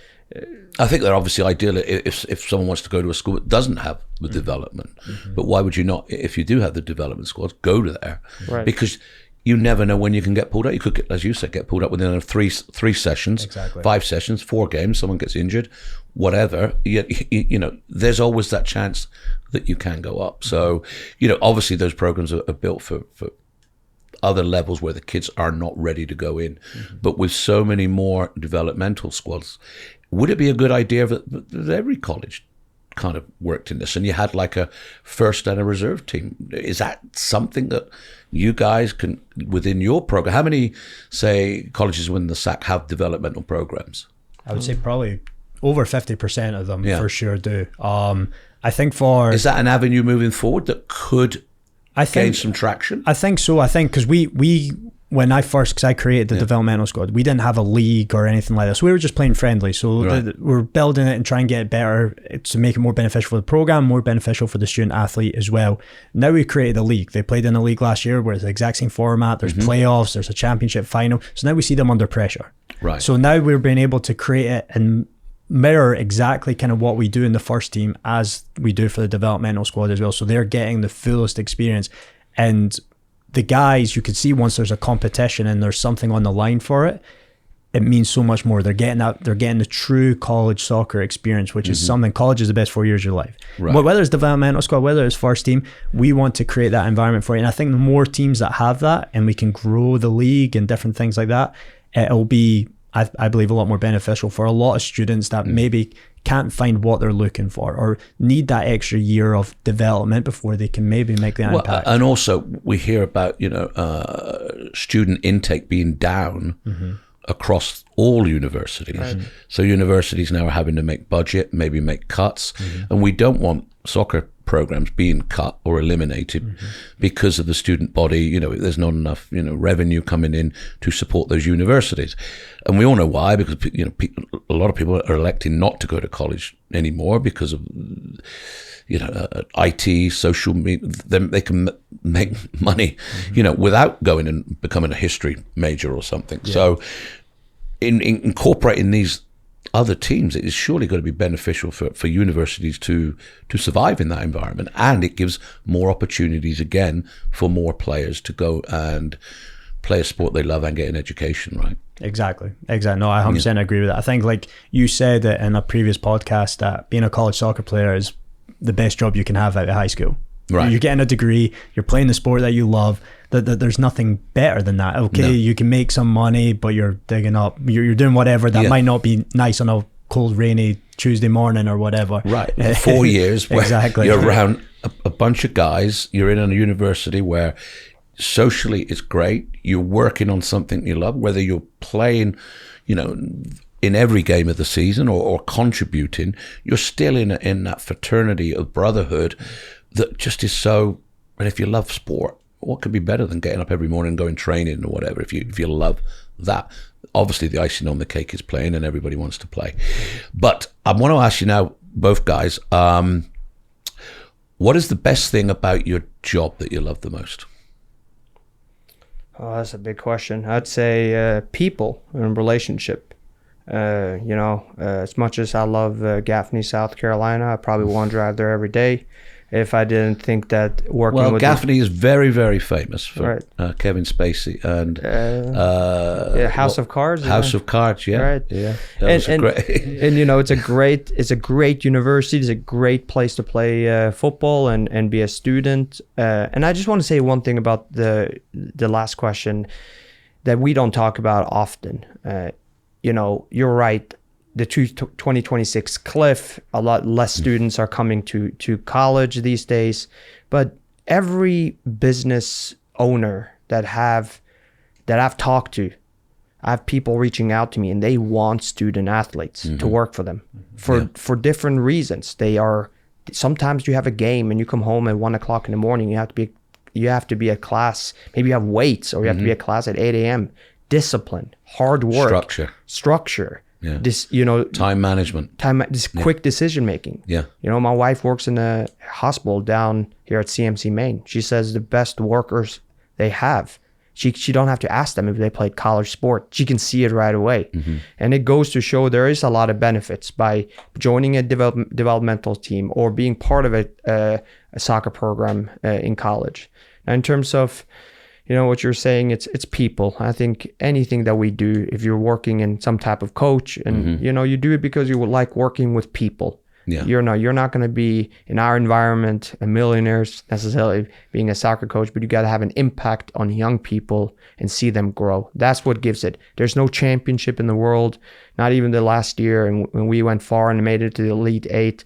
S1: I think they're obviously ideal if someone wants to go to a school that doesn't have the development. But why would you not, if you do have the development squads, go to there? Right. Because you never know when you can get pulled out. You could, as you said, get pulled out within three sessions, 5 sessions, 4 games. Someone gets injured, whatever. You know, there's always that chance that you can go up. So, you know, obviously those programs are built for other levels where the kids are not ready to go in. But with so many more developmental squads, would it be a good idea that every college kind of worked in this and you had like a first and a reserve team? Is that something that you guys can, within your program, how many, say, colleges within the SAC have developmental programs?
S3: I would say probably over 50% of them for sure do. I think
S1: is that an avenue moving forward that could gain some traction?
S3: I think so. I think because when because I created the developmental squad, we didn't have a league or anything like this. We were just playing friendly. So we're building it and trying to get it better to make it more beneficial for the program, more beneficial for the student athlete as well. Now we created a league. They played in a league last year where it's the exact same format. There's playoffs, there's a championship final. So now we see them under pressure.
S1: Right.
S3: So now we're being able to create it and mirror exactly kind of what we do in the first team as we do for the developmental squad as well. So they're getting the fullest experience. And the guys, you could see once there's a competition and there's something on the line for it, it means so much more. They're getting the true college soccer experience, which is something. College is the best 4 years of your life.
S1: Right.
S3: But whether it's developmental squad, whether it's first team, we want to create that environment for you. And I think the more teams that have that, and we can grow the league and different things like that, it'll be, I believe, a lot more beneficial for a lot of students that maybe can't find what they're looking for or need that extra year of development before they can maybe make the impact.
S1: And also we hear about, student intake being down across all universities. Right. So universities now are having to make budget, maybe make cuts, and we don't want soccer programs being cut or eliminated because of the student body. There's not enough revenue coming in to support those universities, and we all know why, because a lot of people are electing not to go to college anymore because of IT, social media. They can make money without going and becoming a history major or something. So in incorporating these other teams, it is surely going to be beneficial for universities to survive in that environment, and it gives more opportunities again for more players to go and play a sport they love and get an education, right?
S3: Exactly. No, I 100% agree with that. I think, like you said it in a previous podcast, that being a college soccer player is the best job you can have out of high school. Right. You're getting a degree, you're playing the sport that you love. That there's nothing better than that. Okay, you can make some money, but you're digging up, you're doing whatever that might not be nice on a cold, rainy Tuesday morning or whatever.
S1: Right. 4 years where
S3: exactly.
S1: You're around a bunch of guys, you're in a university where socially it's great, you're working on something you love, whether you're playing, in every game of the season or contributing, you're still in that fraternity of brotherhood that just is so, and if you love sport, what could be better than getting up every morning and going training or whatever if you love that? Obviously, the icing on the cake is playing, and everybody wants to play. But I want to ask you now, both guys, what is the best thing about your job that you love the most?
S2: Oh, that's a big question. I'd say people and relationship. As much as I love Gaffney, South Carolina, I probably won't drive there every day if I didn't think that working with
S1: Gaffney is very, very famous for Kevin Spacey and
S2: House of Cards.
S1: House of Cards, yeah.
S2: Right.
S1: Yeah.
S2: It's a great university. It's a great place to play football and be a student. And I just want to say one thing about the last question that we don't talk about often. You're right. The 2026 cliff, a lot less students are coming to college these days, but every business owner that I've talked to, I have people reaching out to me and they want student athletes to work for them for different reasons. Sometimes you have a game and you come home at 1 o'clock in the morning, you have to be at class, maybe you have weights or you have to be at class at 8 a.m. Discipline, hard work, structure.
S1: Yeah.
S2: This,
S1: time management,
S2: quick decision making.
S1: Yeah.
S2: My wife works in a hospital down here at CMC Maine. She says the best workers they have, she don't have to ask them if they played college sport. She can see it right away. And it goes to show there is a lot of benefits by joining a developmental team or being part of a soccer program in college. Now, in terms of what you're saying, it's people. I think anything that we do, if you're working in some type of coach and you do it because you would like working with people. Yeah. You're not going to be in our environment a millionaire necessarily being a soccer coach, but you got to have an impact on young people and see them grow. That's what gives it. There's no championship in the world, not even the last year. And when we went far and made it to the Elite Eight,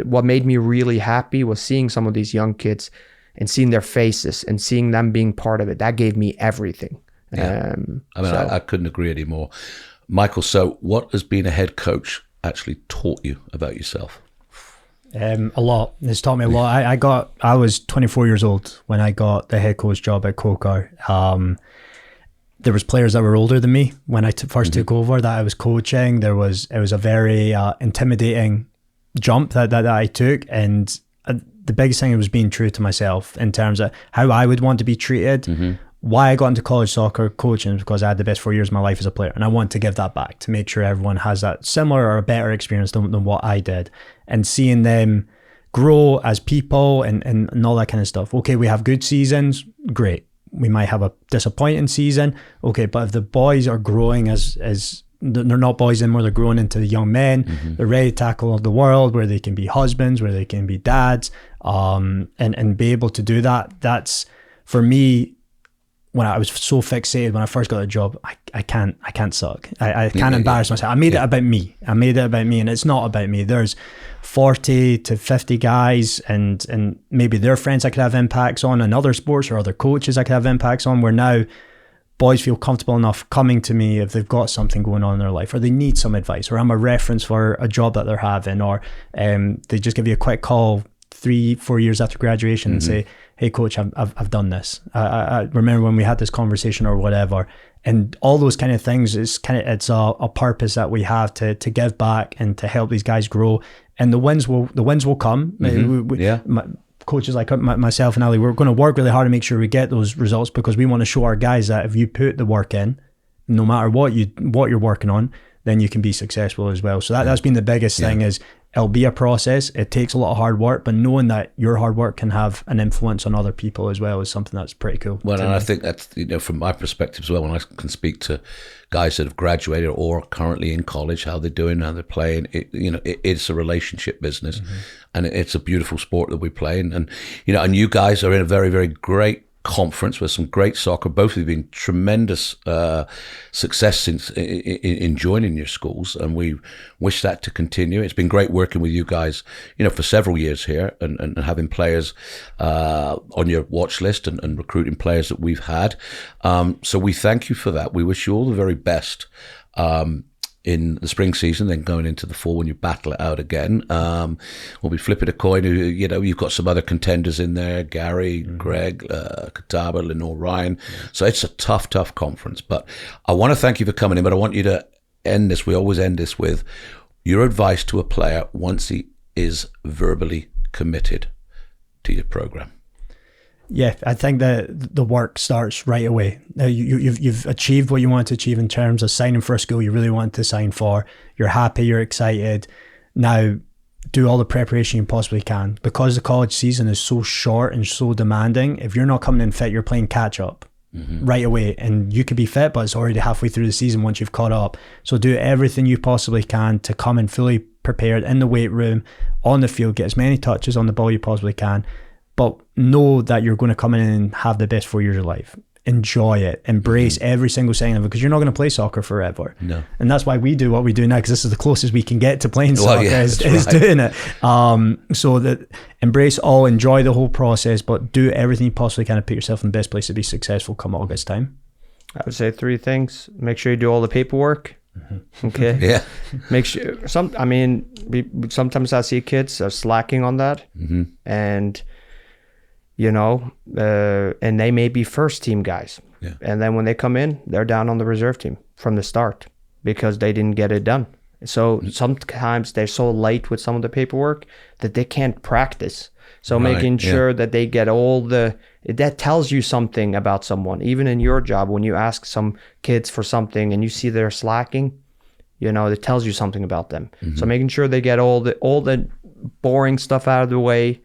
S2: what made me really happy was seeing some of these young kids and seeing their faces and seeing them being part of it. That gave me everything.
S1: Yeah. I couldn't agree anymore. Michael, so what has been a head coach actually taught you about yourself?
S3: A lot. It's taught me a lot. I was 24 years old when I got the head coach job at Kokar. There was players that were older than me when I first took over that I was coaching. It was a very intimidating jump that I took, and the biggest thing was being true to myself in terms of how I would want to be treated. Why I got into college soccer coaching is because I had the best 4 years of my life as a player, and I want to give that back to make sure everyone has that similar or a better experience than what I did, and seeing them grow as people and all that kind of stuff. Okay, we have good seasons, great. We might have a disappointing season, okay, but if the boys are growing as they're not boys anymore, they're growing into young men, they're ready to tackle the world, where they can be husbands, where they can be dads, and be able to do that. That's, for me, when I was so fixated when I first got the job, I can't suck. I can't embarrass myself. I made it about me. And it's not about me. There's 40 to 50 guys and maybe their friends I could have impacts on, and other sports or other coaches I could have impacts on, where now boys feel comfortable enough coming to me if they've got something going on in their life, or they need some advice, or I'm a reference for a job that they're having, or they just give you a quick call 3-4 years after graduation and say, hey coach, I've done this. I remember when we had this conversation or whatever. And all those kind of things it's a purpose that we have to give back and to help these guys grow. And the wins will come. Coaches like myself and Ali, we're going to work really hard to make sure we get those results, because we want to show our guys that if you put the work in, no matter what you're working on, then you can be successful as well. So that's been the biggest thing. Is it'll be a process. It takes a lot of hard work, but knowing that your hard work can have an influence on other people as well is something that's pretty cool.
S1: Well, and I think that's, from my perspective as well, when I can speak to guys that have graduated or currently in college, how they're doing, how they're playing, it's a relationship business, and it's a beautiful sport that we play. And you guys are in a very, very great conference with some great soccer. Both of you have been tremendous success since in joining your schools, and we wish that to continue. It's been great working with you guys, for several years here, and having players on your watch list and recruiting players that we've had. So we thank you for that. We wish you all the very best in the spring season, then going into the fall when you battle it out again. We'll be flipping a coin. You've got some other contenders in there: Gary, Greg, Kataba, Lenore, Ryan. So it's a tough conference. But I want to thank you for coming in. But I want you to end this. We always end this with your advice to a player once he is verbally committed to your program.
S3: Yeah, I think that the work starts right away. You've achieved what you want to achieve in terms of signing for a school you really want to sign for. You're happy, you're excited. Now, do all the preparation you possibly can. Because the college season is so short and so demanding, if you're not coming in fit, you're playing catch up right away. And you could be fit, but it's already halfway through the season once you've caught up. So do everything you possibly can to come in fully prepared in the weight room, on the field, get as many touches on the ball you possibly can. But know that you're going to come in and have the best 4 years of life. Enjoy it. Embrace every single second of it, because you're not going to play soccer forever. No. And that's why we do what we do now, because this is the closest we can get to playing soccer is doing it. So that embrace all, enjoy the whole process, but do everything you possibly can to put yourself in the best place to be successful come August time.
S2: I would say 3 things. Make sure you do all the paperwork. Okay.
S1: Yeah.
S2: Make sure. Sometimes I see kids are slacking on that, and and they may be first team guys. Yeah. And then when they come in, they're down on the reserve team from the start because they didn't get it done. So sometimes they're so late with some of the paperwork that they can't practice. So making sure that they get that tells you something about someone. Even in your job, when you ask some kids for something and you see they're slacking, it tells you something about them. So making sure they get all the boring stuff out of the way.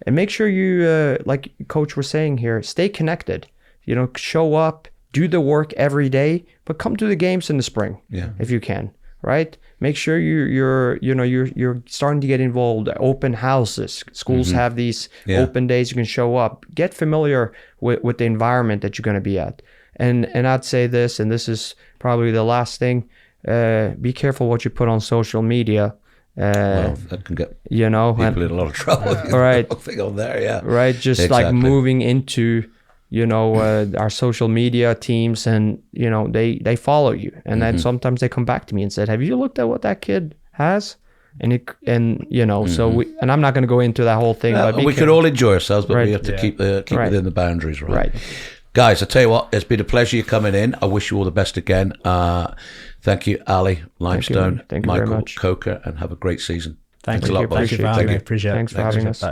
S2: And make sure you, like Coach was saying here, stay connected. Show up, do the work every day, but come to the games in the spring if you can. Right? Make sure you're starting to get involved. Open houses, schools have these open days you can show up. Get familiar with the environment that you're going to be at. And I'd say this, and this is probably the last thing. Be careful what you put on social media.
S1: That can get people in a lot of trouble.
S2: Right.
S1: Thing on there,
S2: right. Just exactly. Like moving into our social media teams, and they follow you, and then sometimes they come back to me and said, have you looked at what that kid has. And you know, so I'm not going to go into that whole thing. But
S1: we could all enjoy ourselves, but we have to keep
S2: right.
S1: within the boundaries, right? Guys, I tell you what, it's been a pleasure you coming in. I wish you all the best again. Thank you, Ali, Limestone,
S2: Thank you
S1: Michael,
S2: very much.
S1: Coker, and have a great season.
S3: Thanks
S1: a lot, boys.
S3: Thank you for having me. Appreciate it.
S2: Thanks for having us.